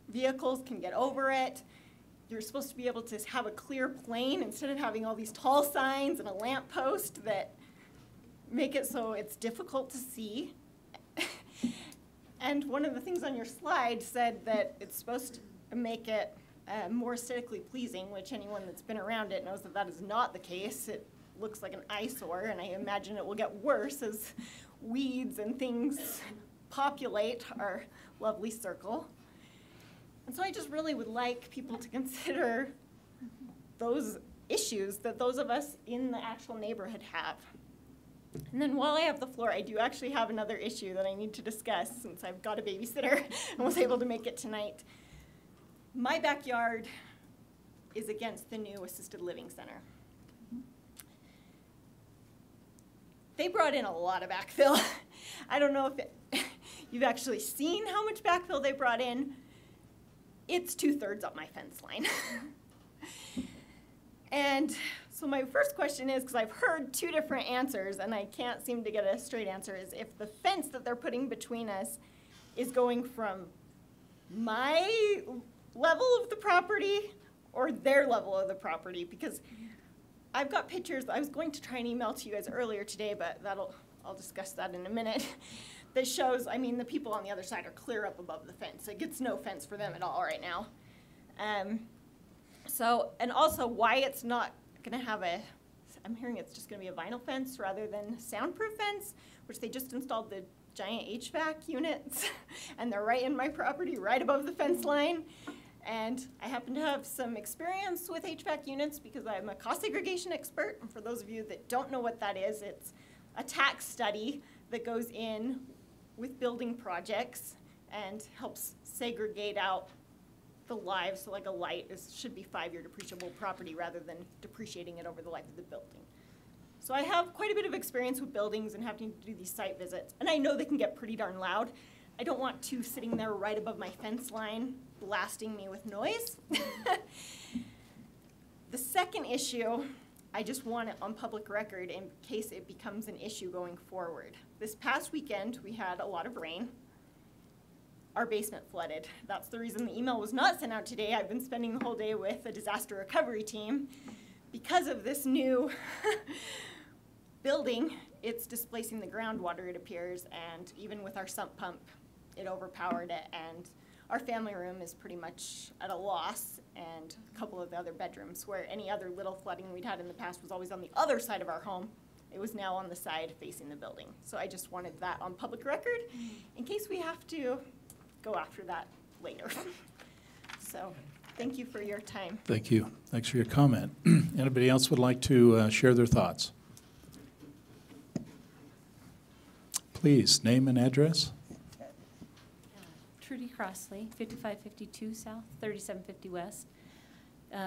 Speaker 16: vehicles can get over it. You're supposed to be able to have a clear plane instead of having all these tall signs and a lamp post that make it so it's difficult to see. And one of the things on your slide said that it's supposed to make it more aesthetically pleasing, which anyone that's been around it knows that that is not the case. It looks like an eyesore, and I imagine it will get worse as weeds and things populate our lovely circle. And so I just really would like people to consider those issues that those of us in the actual neighborhood have. And then while I have the floor, I do actually have another issue that I need to discuss since I've got a babysitter and was able to make it tonight. My backyard is against the new assisted living center. They brought in a lot of backfill. I don't know if you've actually seen how much backfill they brought in. It's 2/3 up my fence line. And so my first question is, because I've heard 2 different answers and I can't seem to get a straight answer, is if the fence that they're putting between us is going from my level of the property or their level of the property, because I've got pictures. I was going to try and email to you guys earlier today, but I'll discuss that in a minute. That shows, I mean, the people on the other side are clear up above the fence. It gets no fence for them at all right now. And also why it's not gonna have I'm hearing it's just gonna be a vinyl fence rather than soundproof fence, which they just installed the giant HVAC units, and they're right in my property, right above the fence line. And I happen to have some experience with HVAC units because I'm a cost segregation expert. And for those of you that don't know what that is, it's a tax study that goes in with building projects and helps segregate out the lives. So like a light should be 5-year depreciable property rather than depreciating it over the life of the building. So I have quite a bit of experience with buildings and having to do these site visits. And I know they can get pretty darn loud. I don't want two sitting there right above my fence line blasting me with noise. The second issue, I just want it on public record in case it becomes an issue going forward. This past weekend, we had a lot of rain. Our basement flooded. That's the reason the email was not sent out today. I've been spending the whole day with the disaster recovery team. Because of this new building, it's displacing the groundwater, it appears, and even with our sump pump, it overpowered it, and our family room is pretty much at a loss, and a couple of the other bedrooms, where any other little flooding we'd had in the past was always on the other side of our home. It was now on the side facing the building. So I just wanted that on public record in case we have to go after that later. So thank you for your time.
Speaker 1: Thank you. Thanks for your comment. Anybody else would like to share their thoughts? Please, name and address.
Speaker 17: Trudy Crossley, 5552 South, 3750 West.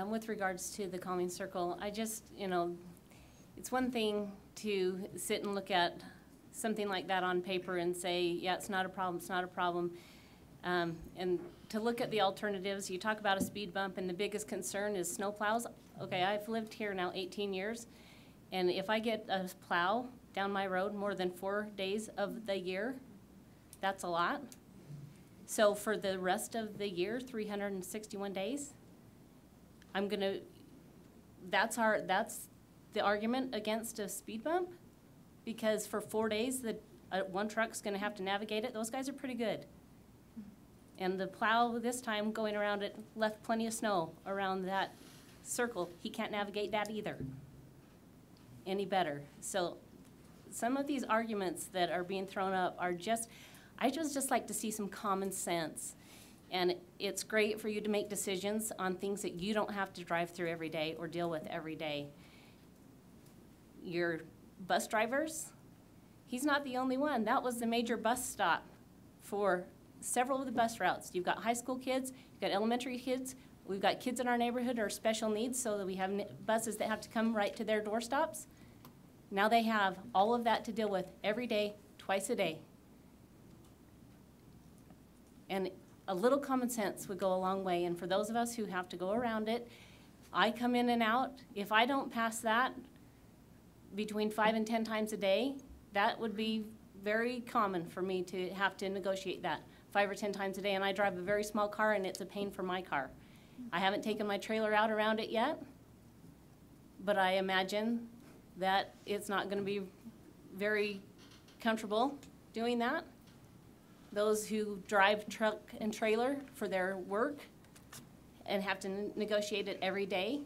Speaker 17: With regards to the calming circle, I just, it's one thing to sit and look at something like that on paper and say, yeah, it's not a problem, it's not a problem. And to look at the alternatives, you talk about a speed bump, and the biggest concern is snow plows. Okay, I've lived here now 18 years, and if I get a plow down my road more than 4 days of the year, that's a lot. So for the rest of the year, 361 days, that's the argument against a speed bump, because for 4 days, one truck's gonna have to navigate it. Those guys are pretty good. And the plow this time going around it left plenty of snow around that circle. He can't navigate that either any better. So some of these arguments that are being thrown up are I just like to see some common sense. And it's great for you to make decisions on things that you don't have to drive through every day or deal with every day. Your bus drivers, he's not the only one. That was the major bus stop for several of the bus routes. You've got high school kids, you've got elementary kids, we've got kids in our neighborhood who are special needs, so that we have buses that have to come right to their doorstops. Now they have all of that to deal with every day, twice a day. And a little common sense would go a long way. And for those of us who have to go around it, I come in and out. If I don't pass that between 5 and 10 times a day, that would be very common for me to have to negotiate that 5 or 10 times a day. And I drive a very small car, and it's a pain for my car. I haven't taken my trailer out around it yet, but I imagine that it's not going to be very comfortable doing that. Those who drive truck and trailer for their work and have to negotiate it every day,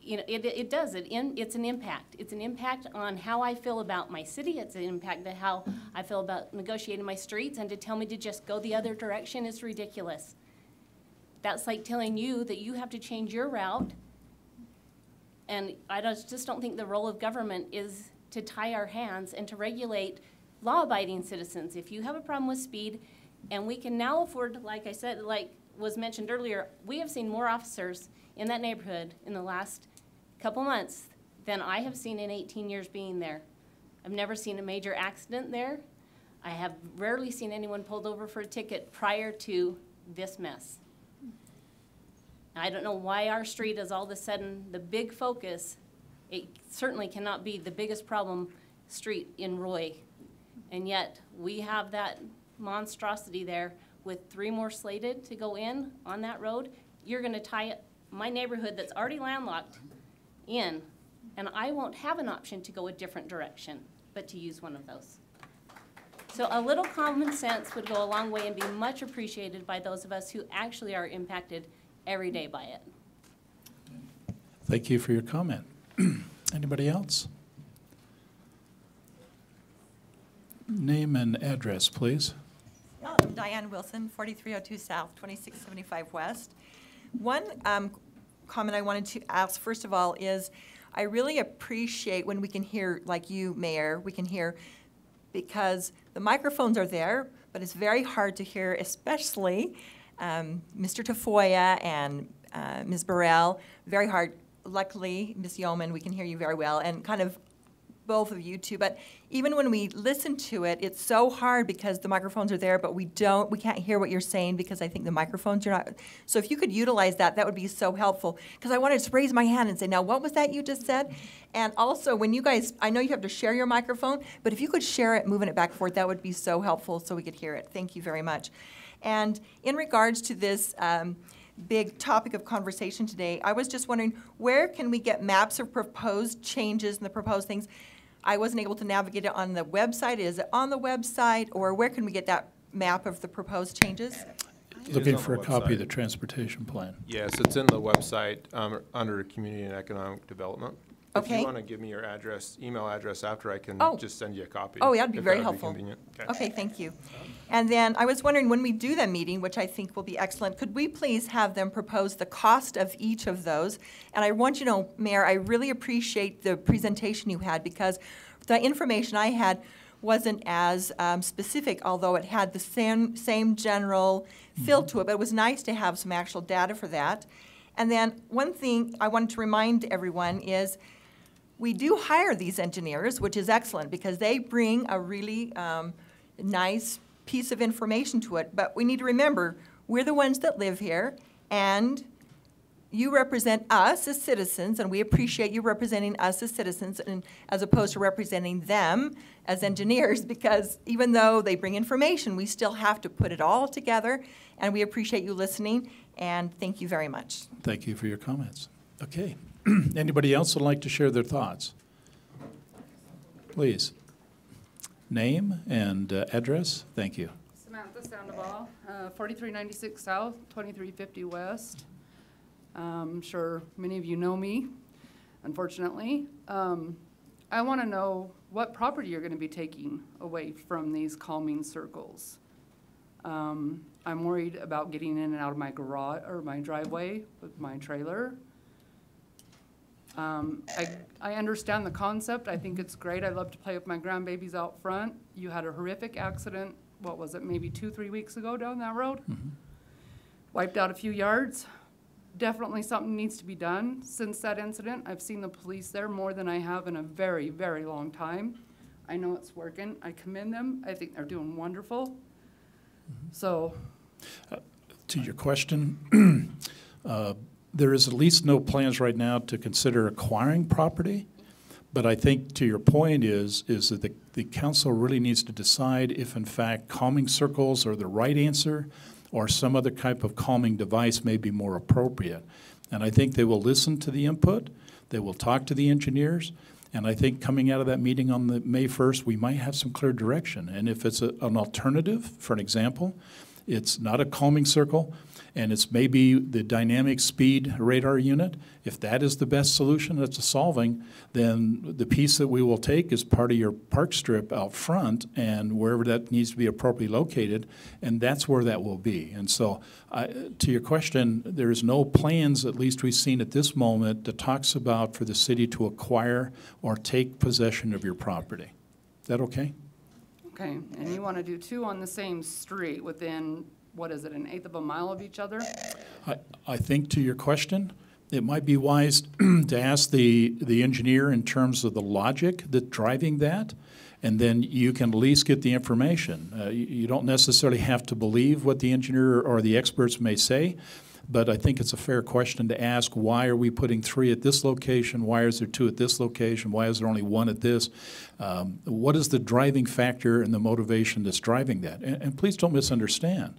Speaker 17: it's an impact. It's an impact on how I feel about my city. It's an impact on how I feel about negotiating my streets, and to tell me to just go the other direction is ridiculous. That's like telling you that you have to change your route. And I just don't think the role of government is to tie our hands and to regulate law-abiding citizens. If you have a problem with speed, and we can now afford, like I said, like was mentioned earlier, we have seen more officers in that neighborhood in the last couple months than I have seen in 18 years being there. I've never seen a major accident there. I have rarely seen anyone pulled over for a ticket prior to this mess. I don't know why our street is all of a sudden the big focus. It certainly cannot be the biggest problem street in Roy. And yet we have that monstrosity there with 3 more slated to go in on that road. You're going to tie my neighborhood that's already landlocked in, and I won't have an option to go a different direction but to use one of those. So a little common sense would go a long way and be much appreciated by those of us who actually are impacted every day by it.
Speaker 1: Thank you for your comment. Anybody else? Name and address, please.
Speaker 18: I'm Diane Wilson, 4302 South, 2675 West. One comment I wanted to ask, first of all, is I really appreciate when we can hear, like you, Mayor, we can hear, because the microphones are there, but it's very hard to hear, especially Mr. Tafoya and Ms. Burrell, very hard. Luckily, Ms. Yeoman, we can hear you very well, and kind of both of you too. But even when we listen to it, it's so hard because the microphones are there, but we can't hear what you're saying because I think the microphones are not. So if you could utilize that, that would be so helpful. Because I wanted to raise my hand and say, now what was that you just said? And also, when you guys, I know you have to share your microphone, but if you could share it, moving it back and forth, that would be so helpful so we could hear it. Thank you very much. And in regards to this big topic of conversation today, I was just wondering, where can we get maps of proposed changes and the proposed things? I wasn't able to navigate it on the website. Is it on the website, or where can we get that map of the proposed changes?
Speaker 1: Looking for a copy of the transportation plan.
Speaker 7: Yes, it's in the website under Community and Economic Development. If
Speaker 18: Okay.
Speaker 7: you want to give me your address, email address after, I can just send you a copy.
Speaker 18: Oh, that'd be
Speaker 7: if
Speaker 18: very
Speaker 7: that would
Speaker 18: helpful.
Speaker 7: convenient.
Speaker 18: Okay, thank you. And then I was wondering, when we do that meeting, which I think will be excellent, could we please have them propose the cost of each of those? And I want you to know, Mayor, I really appreciate the presentation you had, because the information I had wasn't as specific, although it had the same general feel to it, but it was nice to have some actual data for that. And then one thing I wanted to remind everyone is we do hire these engineers, which is excellent, because they bring a really nice piece of information to it. But we need to remember, we're the ones that live here, and you represent us as citizens, and we appreciate you representing us as citizens, and as opposed to representing them as engineers, because even though they bring information, we still have to put it all together, and we appreciate you listening, and thank you very much.
Speaker 1: Thank you for your comments. Okay. Anybody else would like to share their thoughts? Please. Name and address. Thank you.
Speaker 19: Samantha Sandoval, 4396 South, 2350 West. I'm sure many of you know me, unfortunately. I want to know what property you're going to be taking away from these calming circles. I'm worried about getting in and out of my garage or my driveway with my trailer. I understand the concept. I think it's great. I love to play with my grandbabies out front. You had a horrific accident, what was it, maybe 2-3 weeks ago down that road? Mm-hmm. Wiped out a few yards. Definitely something needs to be done. Since that incident, I've seen the police there more than I have in a very, very long time. I know it's working. I commend them. I think they're doing wonderful. Mm-hmm. So.
Speaker 1: To your question, there is at least no plans right now to consider acquiring property. But I think to your point is that the council really needs to decide if in fact calming circles are the right answer or some other type of calming device may be more appropriate. And I think they will listen to the input, they will talk to the engineers, and I think coming out of that meeting on the May 1st, we might have some clear direction. And if it's an alternative, for an example, it's not a calming circle, and it's maybe the dynamic speed radar unit. If that is the best solution that's a solving, then the piece that we will take is part of your park strip out front and wherever that needs to be appropriately located, and that's where that will be. And so to your question, there's no plans, at least we've seen at this moment, that talks about for the city to acquire or take possession of your property. Is that okay?
Speaker 19: Okay, and you want to do two on the same street within, what is it, 1/8 of a mile of each other?
Speaker 1: I think to your question, it might be wise to ask the engineer in terms of the logic that's driving that, and then you can at least get the information. You don't necessarily have to believe what the engineer or the experts may say, but I think it's a fair question to ask, why are we putting 3 at this location? Why is there 2 at this location? Why is there only 1 at this? What is the driving factor and the motivation that's driving that? And please don't misunderstand.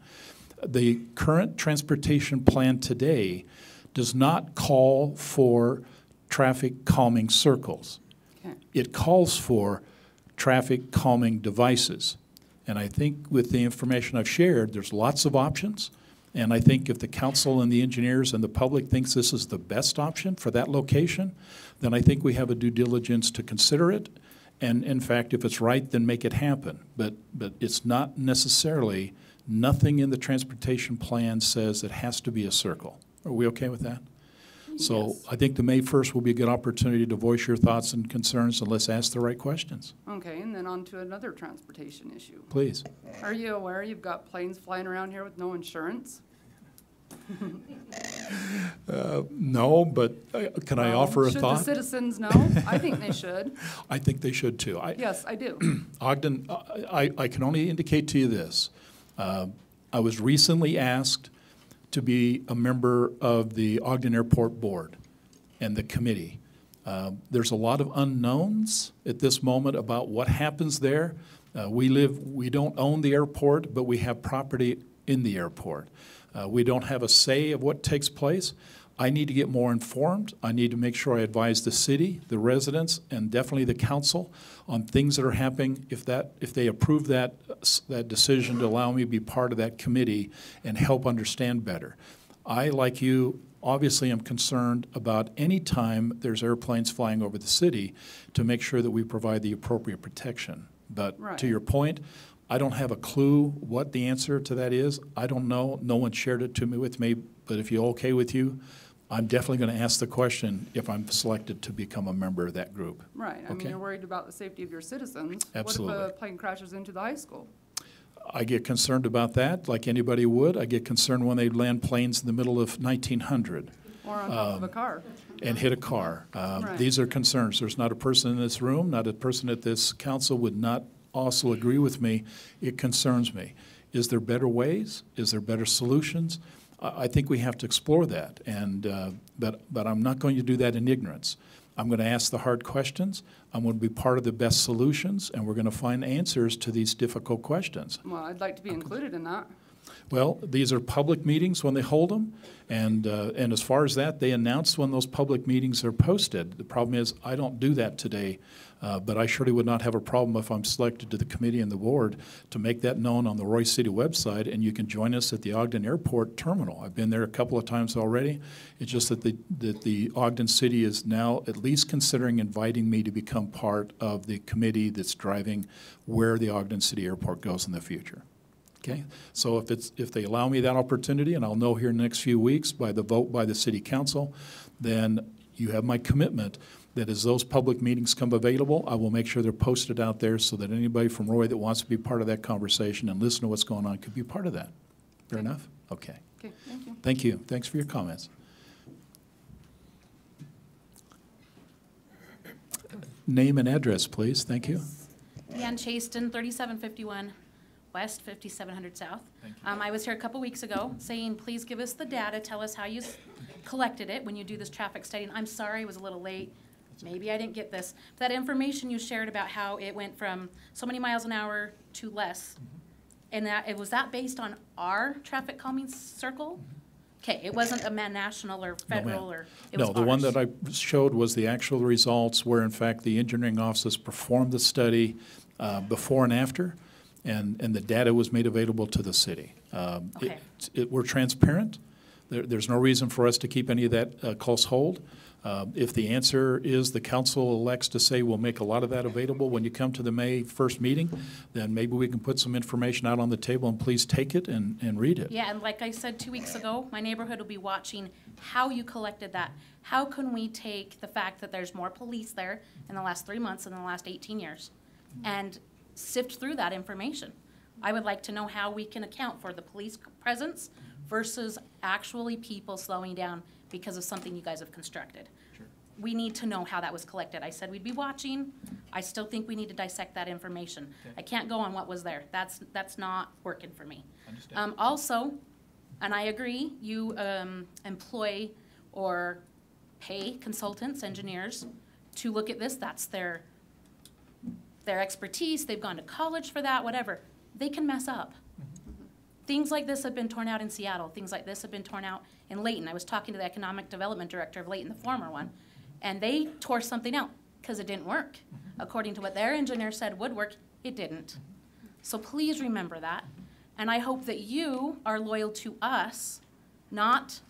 Speaker 1: The current transportation plan today does not call for traffic calming circles.
Speaker 19: Okay.
Speaker 1: It calls for traffic calming devices. And I think with the information I've shared, there's lots of options. And I think if the council and the engineers and the public thinks this is the best option for that location, then I think we have a due diligence to consider it And in fact, if it's right, then make it happen. But it's not necessarily, nothing in the transportation plan says it has to be a circle. Are we okay with that? So
Speaker 19: Yes.
Speaker 1: I think the May 1st will be a good opportunity to voice your thoughts and concerns, and let's ask the right questions.
Speaker 19: Okay, and then on to another transportation issue.
Speaker 1: Please.
Speaker 19: Are you aware you've got planes flying around here with no insurance?
Speaker 1: No, but can I offer a
Speaker 19: Should
Speaker 1: thought?
Speaker 19: the citizens know? I think they should.
Speaker 1: I think they should too.
Speaker 19: Yes, I do.
Speaker 1: Ogden, I can only indicate to you this. I was recently asked to be a member of the Ogden Airport Board and the committee. There's a lot of unknowns at this moment about what happens there. We don't own the airport, but we have property in the airport. We don't have a say of what takes place. I need to get more informed. I need to make sure I advise the city, the residents, and definitely the council on things that are happening. If they approve that decision to allow me to be part of that committee and help understand better. I, like you, obviously am concerned about any time there's airplanes flying over the city to make sure that we provide the appropriate protection. But
Speaker 19: Right.
Speaker 1: to your point, I don't have a clue what the answer to that is. I don't know. No one shared it with me. But if you're okay with you, I'm definitely going to ask the question if I'm selected to become a member of that group.
Speaker 19: Right, I mean,
Speaker 1: Okay.
Speaker 19: you're worried about the safety of your citizens.
Speaker 1: Absolutely.
Speaker 19: What if a plane crashes into the high school?
Speaker 1: I get concerned about that, like anybody would. I get concerned when they land planes in the middle of 1900.
Speaker 19: Or on top of a car?
Speaker 1: And hit a car.
Speaker 19: Right.
Speaker 1: These are concerns. There's not a person in this room, not a person at this council would not also agree with me. It concerns me. Is there better ways? Is there better solutions? I think we have to explore that. And but I'm not going to do that in ignorance. I'm going to ask the hard questions. I'm going to be part of the best solutions, and we're going to find answers to these difficult questions.
Speaker 19: Well, I'd like to be included in that.
Speaker 1: Well, these are public meetings when they hold them, and as far as that, they announce when those public meetings are posted. The problem is, I don't do that today, but I surely would not have a problem if I'm selected to the committee and the board to make that known on the Royce City website, and you can join us at the Ogden Airport Terminal. I've been there a couple of times already. It's just that the Ogden City is now at least considering inviting me to become part of the committee that's driving where the Ogden City Airport goes in the future. Okay, so if they allow me that opportunity, and I'll know here in the next few weeks by the vote by the city council, then you have my commitment that as those public meetings come available, I will make sure they're posted out there so that anybody from Roy that wants to be part of that conversation and listen to what's going on could be part of that. Fair enough? Okay.
Speaker 19: Okay, thank you.
Speaker 1: Thank you. Thanks for your comments. Name and address, please. Thank you.
Speaker 20: Leanne Chaston, 3751 West, 5700 South. I was here a couple weeks ago saying, please give us the data, tell us how you collected it when you do this traffic study. And I'm sorry I was a little late. Maybe I didn't get this. That information you shared about how it went from so many miles an hour to less, and was that based on our traffic calming circle? Okay, it wasn't a national or federal or it was
Speaker 1: No, the one
Speaker 20: ours.
Speaker 1: that I showed was the actual results where in fact the engineering offices performed the study before and after, and the data was made available to the city.
Speaker 20: Okay.
Speaker 1: We're transparent. There's no reason for us to keep any of that close hold. If the answer is the council elects to say we'll make a lot of that available when you come to the May 1st meeting, then maybe we can put some information out on the table, and please take it and read it.
Speaker 20: Yeah, and like I said 2 weeks ago, my neighborhood will be watching how you collected that. How can we take the fact that there's more police there in the last 3 months than in the last 18 years and sift through that information? I would like to know how we can account for the police presence versus actually people slowing down because of something you guys have constructed. Sure. We need to know how that was collected. I said we'd be watching. I still think we need to dissect that information. Okay. I can't go on what was there. That's not working for me. Also, and I agree, you employ or pay consultants, engineers, to look at this. That's their expertise. They've gone to college for that, whatever. They can mess up. Things like this have been torn out in Seattle. Things like this have been torn out in Layton. I was talking to the economic development director of Layton, the former one, and they tore something out because it didn't work. According to what their engineer said would work, it didn't. So please remember that. And I hope that you are loyal to us, not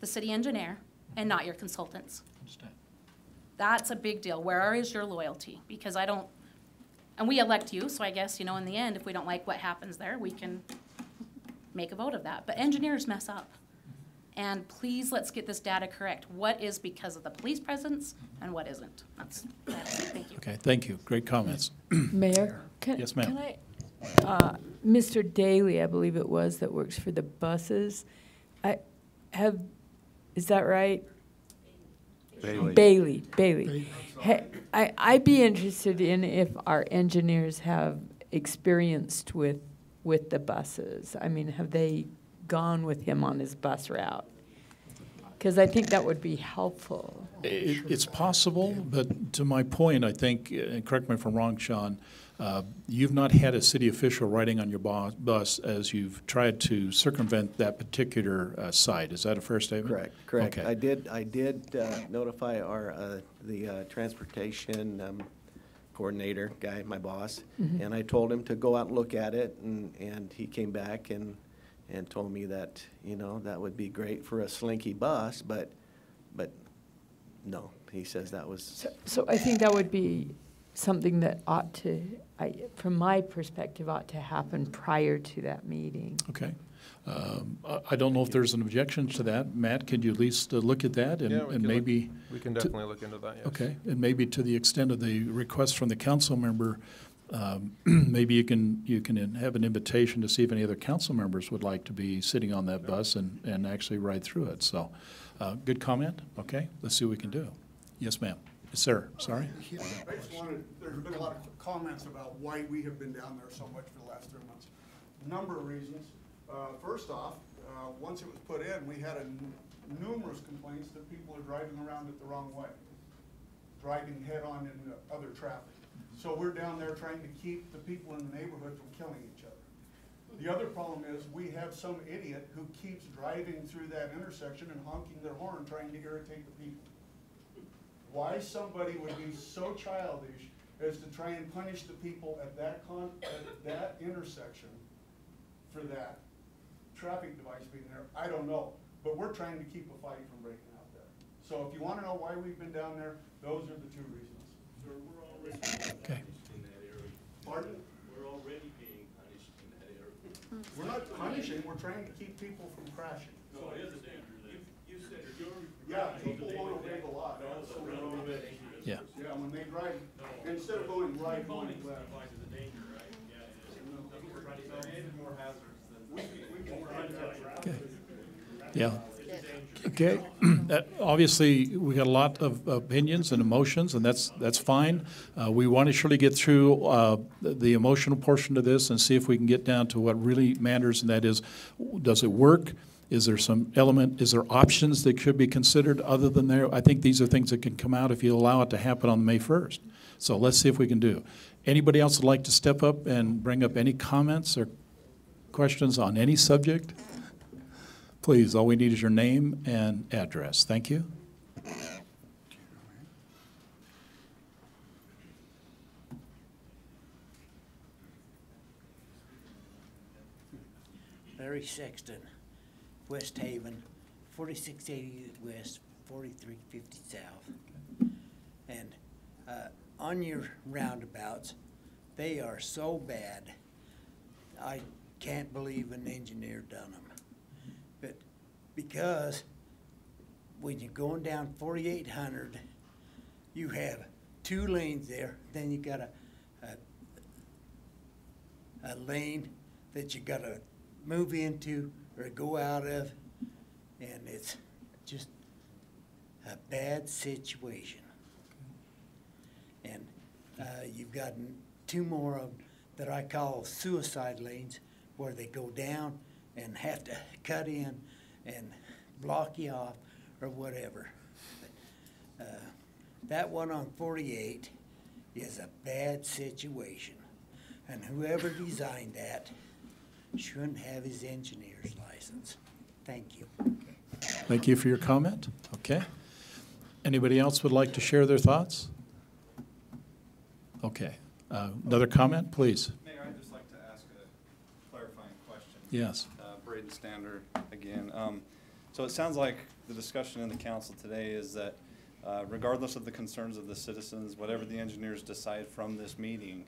Speaker 20: the city engineer and not your consultants. That's a big deal. Where is your loyalty? Because I don't And we elect you, so I guess, you know, in the end, if we don't like what happens there, we can make a vote of that. But engineers mess up. And please, let's get this data correct. What is because of the police presence and what isn't? That's it. Thank you.
Speaker 1: Okay, thank you. Great comments.
Speaker 6: Mayor?
Speaker 1: Yes, ma'am.
Speaker 6: Can I, Mr. Daly, I believe it was, that works for the buses, is that right?
Speaker 3: Bailey.
Speaker 6: Bailey. I'd be interested in if our engineers have experienced with the buses. I mean, have they gone with him on his bus route? Because I think that would be helpful.
Speaker 1: It's possible, but to my point, I think, and correct me if I'm wrong, Sean, you've not had a city official riding on your bus as you've tried to circumvent that particular site. Is that a fair statement?
Speaker 13: Correct.
Speaker 1: Okay.
Speaker 13: I did notify the transportation coordinator guy, my boss, and I told him to go out and look at it, and he came back and told me that, you know, that would be great for a slinky bus, but no, he says that was.
Speaker 6: So I think that would be something that ought to, from my perspective, ought to happen prior to that meeting.
Speaker 1: Okay. I don't know if there's an objection to that. Matt, could you at least look at that and maybe?
Speaker 7: We can definitely look into that, yes.
Speaker 1: Okay, and maybe to the extent of the request from the council member, maybe you can have an invitation to see if any other council members would like to be sitting on that bus and actually ride through it. So, good comment. Okay, let's see what we can do. Yes, ma'am. Yes, sir. Sorry.
Speaker 21: I just wanted, there's been a lot of comments about why we have been down there so much for the last 3 months. A number of reasons. First off, once it was put in, we had numerous complaints that people are driving around it the wrong way, driving head-on into other traffic. So we're down there trying to keep the people in the neighborhood from killing each other. The other problem is we have some idiot who keeps driving through that intersection and honking their horn trying to irritate the people. Why somebody would be so childish as to try and punish the people at that intersection for that traffic device being there, I don't know. But we're trying to keep a fight from breaking out there. So if you want to know why we've been down there, those are the 2 reasons.
Speaker 2: Sir, we're already being punished in that area.
Speaker 21: Pardon?
Speaker 2: We're already being punished in that area.
Speaker 21: We're not punishing, we're trying to keep people from crashing.
Speaker 2: No, it is a danger there. You said you're.
Speaker 21: Yeah, people won't obey the law.
Speaker 1: Yeah.
Speaker 21: Yeah, when they drive, instead of going right, going left.
Speaker 2: Is a danger, right? Yeah, it is. That's what we're trying to say. It's more hazardous than.
Speaker 1: Okay. Yeah. Okay. Obviously, we got a lot of opinions and emotions, and that's fine. We want to surely get through the emotional portion of this and see if we can get down to what really matters, and that is, does it work? Is there some element, is there options that should be considered other than there? I think these are things that can come out if you allow it to happen on May 1st. So let's see if we can do. Anybody else would like to step up and bring up any comments or questions on any subject? Please, all we need is your name and address. Thank you.
Speaker 22: Larry Sexton, West Haven, 4680 West, 4350 South. And on your roundabouts, they are so bad, I can't believe an engineer done them. But because when you're going down 4800, you have 2 lanes there, then you got a lane that you gotta move into or go out of, and it's just a bad situation. And you've got 2 more of them that I call suicide lanes, where they go down and have to cut in and block you off or whatever. That one on 48 is a bad situation, and whoever designed that shouldn't have his engineer's license. Thank you.
Speaker 1: Thank you for your comment. Okay. Anybody else would like to share their thoughts? Okay. Another comment, please.
Speaker 12: Mayor, I'd just like to ask a clarifying question.
Speaker 1: Yes.
Speaker 12: Braden Stander again. So it sounds like the discussion in the council today is that regardless of the concerns of the citizens, whatever the engineers decide from this meeting,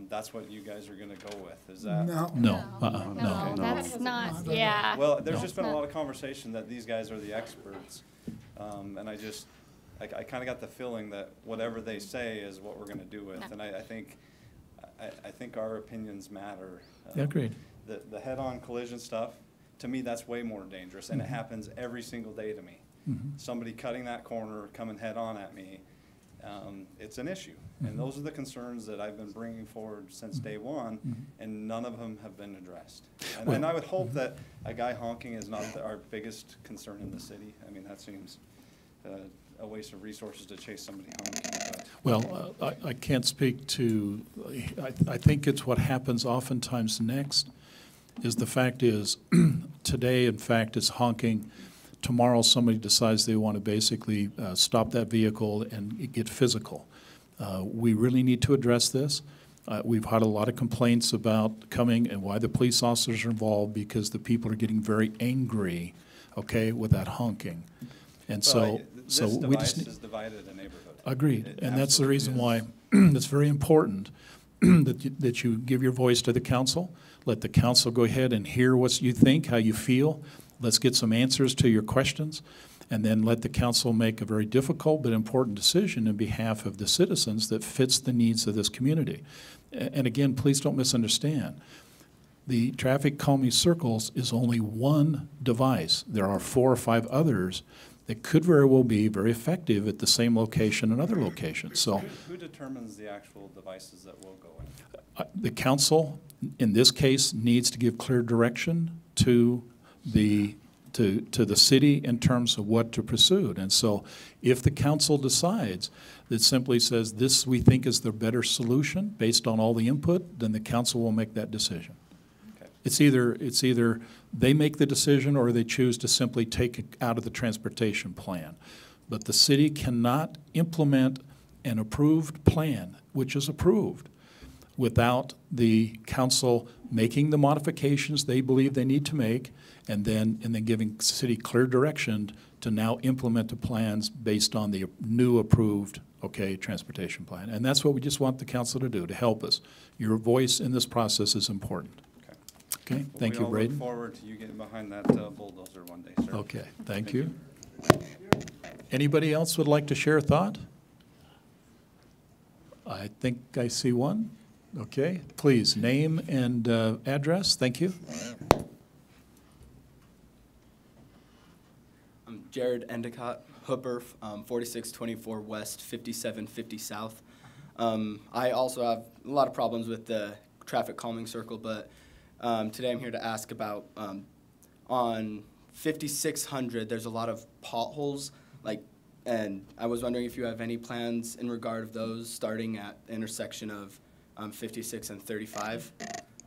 Speaker 12: that's what you guys are gonna go with, is that?
Speaker 11: No.
Speaker 1: No,
Speaker 5: No, that's not, yeah.
Speaker 12: Well, there's
Speaker 5: That's
Speaker 12: just been a
Speaker 5: not-
Speaker 12: lot of conversation that these guys are the experts. And I kind of got the feeling that whatever they say is what we're gonna do with.
Speaker 5: No.
Speaker 12: And I think our opinions matter.
Speaker 1: Yeah, agreed.
Speaker 12: The head-on collision stuff, to me, that's way more dangerous, and it happens every single day to me. Somebody cutting that corner, coming head-on at me, it's an issue. And those are the concerns that I've been bringing forward since day one, and none of them have been addressed. And I would hope that a guy honking is not our biggest concern in the city. I mean, that seems a waste of resources to chase somebody honking. But
Speaker 1: Well, I can't speak to, I think it's what happens oftentimes next, is the fact is, today, in fact, it's honking. Tomorrow, somebody decides they want to basically stop that vehicle and get physical. We really need to address this. We've had a lot of complaints about coming and why the police officers are involved, because the people are getting very angry, okay, with that honking. And
Speaker 12: Well,
Speaker 1: so
Speaker 12: this
Speaker 1: we
Speaker 12: device
Speaker 1: just.
Speaker 12: has divided a neighborhood.
Speaker 1: Agreed,
Speaker 12: It
Speaker 1: and that's the
Speaker 12: absolutely
Speaker 1: reason
Speaker 12: is.
Speaker 1: why it's very important that you give your voice to the council. Let the council go ahead and hear what you think, how you feel. Let's get some answers to your questions, and then let the council make a very difficult but important decision in behalf of the citizens that fits the needs of this community. And again, please don't misunderstand. The traffic calming circles is only one device. There are 4 or 5 others that could very well be very effective at the same location and other locations. So
Speaker 12: Who determines the actual devices that will go in?
Speaker 1: the council, in this case, needs to give clear direction to the city in terms of what to pursue. And so if the council decides that simply says this we think is the better solution based on all the input, then the council will make that decision.
Speaker 12: Okay.
Speaker 1: It's either they make the decision or they choose to simply take it out of the transportation plan. But the city cannot implement an approved plan, which is approved, without the council making the modifications they believe they need to make, and then giving city clear direction to now implement the plans based on the new approved, okay, transportation plan. And that's what we just want the council to do, to help us. Your voice in this process is important. Okay, thank you,
Speaker 12: We all look
Speaker 1: Braden.
Speaker 12: forward to you getting behind that bulldozer one day, sir.
Speaker 1: Okay, thank you. Anybody else would like to share a thought? I think I see one. Okay, please, name and address. Thank you.
Speaker 8: I'm Jared Endicott, Hooper, 4624 West, 5750 South. I also have a lot of problems with the traffic calming circle, but today I'm here to ask about on 5600, there's a lot of potholes, and I was wondering if you have any plans in regard of those, starting at the intersection of 56 and 35.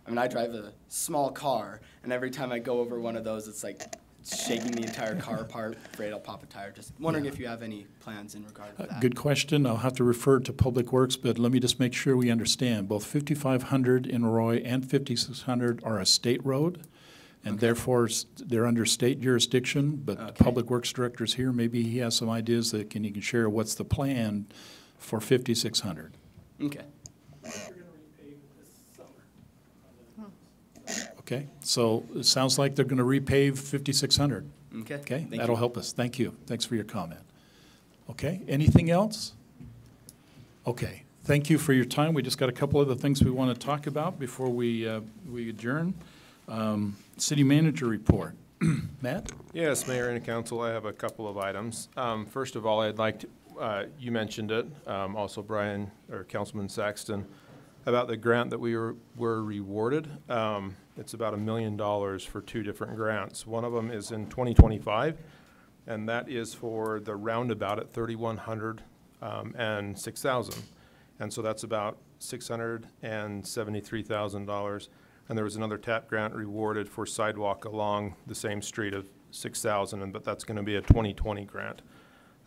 Speaker 8: I mean, I drive a small car, and every time I go over one of those, it's like shaking the entire car apart, afraid I'll pop a tire. Just wondering if you have any plans in regard to that.
Speaker 1: Good question. I'll have to refer to Public Works, but let me just make sure we understand. Both 5500 in Roy and 5600 are a state road, and therefore they're under state jurisdiction, but the Public Works Director's here. Maybe he has some ideas that he can share what's the plan for 5600.
Speaker 8: Okay.
Speaker 1: Okay, so it sounds like they're going to repave 5600.
Speaker 8: Okay,
Speaker 1: Okay,
Speaker 8: thank
Speaker 1: that'll
Speaker 8: you.
Speaker 1: help us. Thank you. Thanks for your comment. Okay, anything else? Okay, thank you for your time. We just got a couple other things we want to talk about before we adjourn. City Manager report. Matt?
Speaker 7: Yes, Mayor and Council, I have a couple of items. First of all, I'd like to, you mentioned it, also Brian, or Councilman Saxton, about the grant that we were rewarded. It's about $1 million for 2 different grants. One of them is in 2025, and that is for the roundabout at 3100 and 6000. And so that's about $673,000. And there was another TAP grant rewarded for sidewalk along the same street of 6,000, but that's going to be a 2020 grant.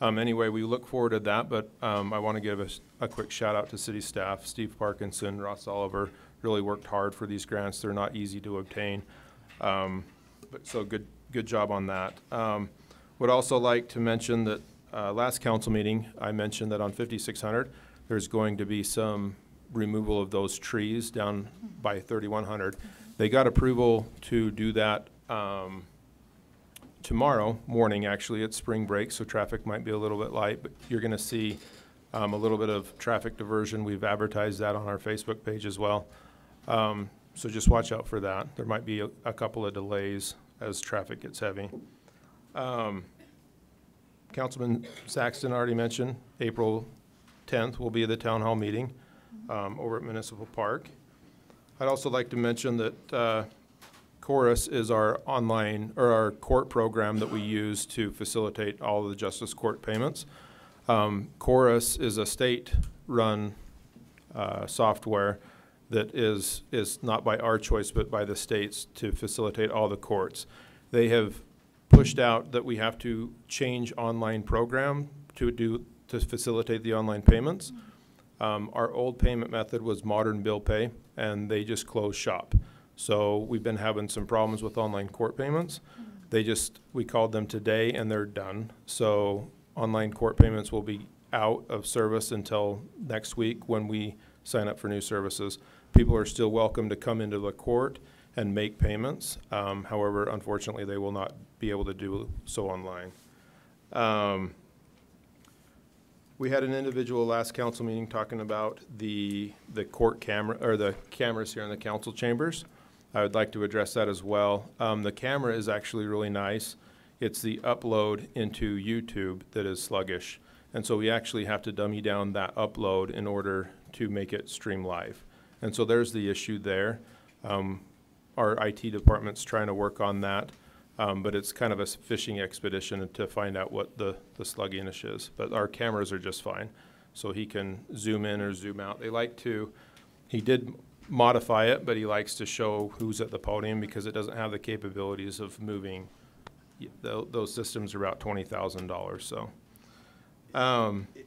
Speaker 7: Anyway, we look forward to that, but I want to give a quick shout out to city staff. Steve Parkinson, Ross Oliver really worked hard for these grants. They're not easy to obtain, but so good job on that. Would also like to mention that last council meeting, I mentioned that on 5600, there's going to be some removal of those trees down by 3100. They got approval to do that tomorrow morning, actually. It's spring break, so traffic might be a little bit light, but you're going to see a little bit of traffic diversion. We've advertised that on our Facebook page as well. So just watch out for that. There might be a couple of delays as traffic gets heavy. Councilman Saxton already mentioned April 10th will be the town hall meeting over at Municipal Park. I'd also like to mention that Chorus is our online, or our court program that we use to facilitate all of the justice court payments. Chorus is a state-run software that is not by our choice, but by the states to facilitate all the courts. They have pushed out that we have to change online program to facilitate the online payments. Our old payment method was Modern Bill Pay, and they just closed shop. So we've been having some problems with online court payments. We called them today and they're done. So online court payments will be out of service until next week when we sign up for new services. People are still welcome to come into the court and make payments. However, unfortunately, they will not be able to do so online. We had an individual last council meeting talking about the court camera, or the cameras here in the council chambers. I would like to address that as well. The camera is actually really nice. It's the upload into YouTube that is sluggish. And so we actually have to dummy down that upload in order to make it stream live. And so there's the issue there. Our IT department's trying to work on that, but it's kind of a fishing expedition to find out what the slugginess is. But our cameras are just fine. So he can zoom in or zoom out. He did modify it, but he likes to show who's at the podium because it doesn't have the capabilities of moving. Those systems are about $20,000, so.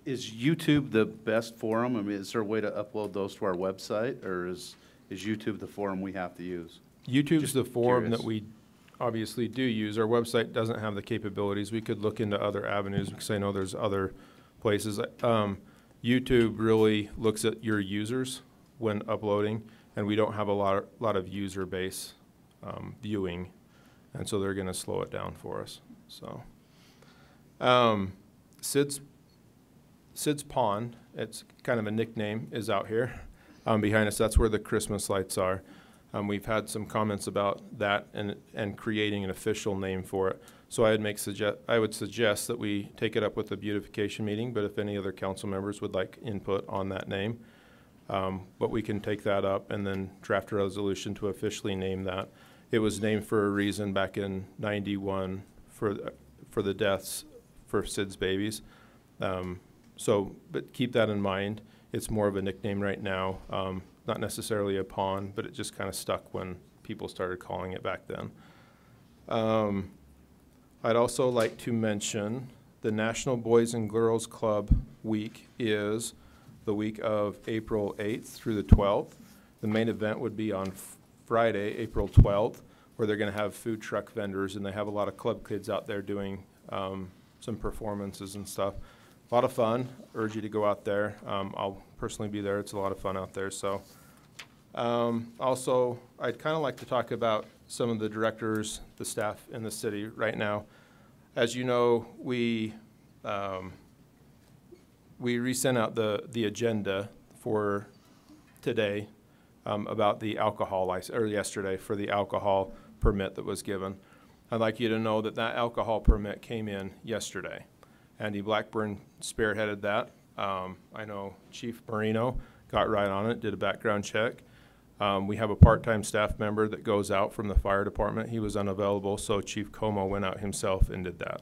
Speaker 3: Is YouTube the best forum? I mean, is there a way to upload those to our website, or is YouTube the forum we have to use?
Speaker 7: YouTube's
Speaker 3: Just
Speaker 7: the forum
Speaker 3: curious.
Speaker 7: that we obviously do use. Our website doesn't have the capabilities. We could look into other avenues because I know there's other places. YouTube really looks at your users when uploading, and we don't have a lot of user base viewing, and so they're going to slow it down for us. So, Sid's Pond, it's kind of a nickname, is out here behind us. That's where the Christmas lights are. We've had some comments about that and creating an official name for it. So I would suggest that we take it up with the beautification meeting, but if any other council members would like input on that name, but we can take that up and then draft a resolution to officially name that. It was named for a reason back in '91 for the deaths for Sid's babies. But keep that in mind. It's more of a nickname right now, not necessarily a pond, but it just kind of stuck when people started calling it back then. I'd also like to mention the National Boys and Girls Club Week is the week of April 8th through the 12th. The main event would be on Friday, April 12th, where they're going to have food truck vendors, and they have a lot of club kids out there doing some performances and stuff. A lot of fun. Urge you to go out there. I'll personally be there. It's a lot of fun out there. So, also, I'd kind of like to talk about some of the directors, the staff in the city right now. As you know, we resent out the agenda for today about the alcohol license, or yesterday for the alcohol permit that was given. I'd like you to know that alcohol permit came in yesterday. Andy Blackburn spearheaded that. I know Chief Marino got right on it, did a background check. We have a part-time staff member that goes out from the fire department. He was unavailable, so Chief Como went out himself and did that.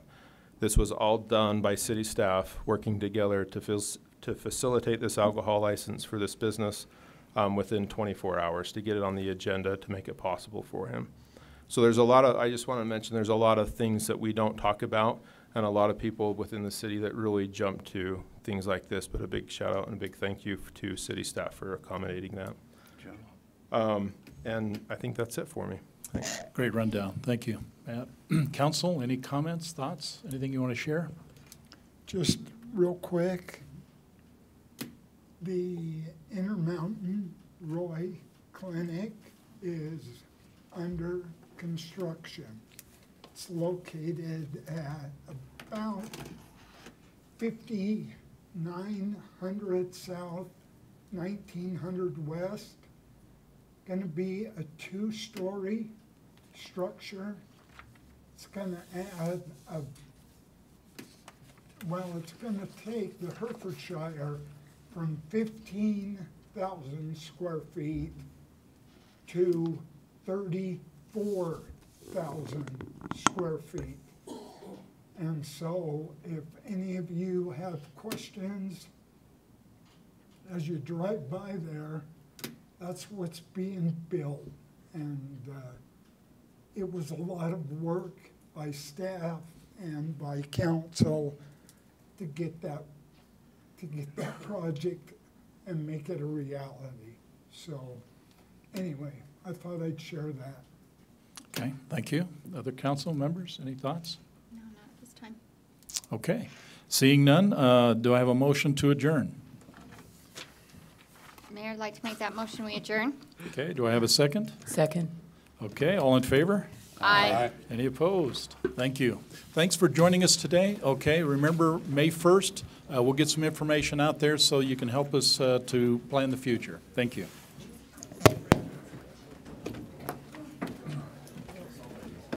Speaker 7: This was all done by city staff working together to facilitate this alcohol license for this business within 24 hours to get it on the agenda to make it possible for him. So I just want to mention there's a lot of things that we don't talk about, and a lot of people within the city that really jump to things like this, but a big shout out and a big thank you to city staff for accommodating that. And I think that's it for me. Thanks.
Speaker 1: Great rundown. Thank you, Matt. Council, any comments, thoughts, anything you want to share?
Speaker 11: Just real quick, the intermittent Mountain Roy Clinic is under construction. It's located at about 5900 South, 1900 West. Going to be a 2-story structure. It's going to add it's going to take the Herefordshire from 15,000 square feet to 34,000 square feet. And so if any of you have questions as you drive by there, that's what's being built. And it was a lot of work by staff and by council to get that project and make it a reality. So anyway, I thought I'd share that.
Speaker 1: Okay, thank you. Other council members, any thoughts?
Speaker 5: No, not at this time.
Speaker 1: Okay. Seeing none, do I have a motion to adjourn?
Speaker 5: Mayor, I'd like to make that motion, we adjourn.
Speaker 1: Okay, do I have a second?
Speaker 6: Second.
Speaker 1: Okay, all in favor?
Speaker 5: Aye.
Speaker 1: Any opposed? Thank you. Thanks for joining us today. Okay, remember, May 1st, we'll get some information out there so you can help us to plan the future. Thank you.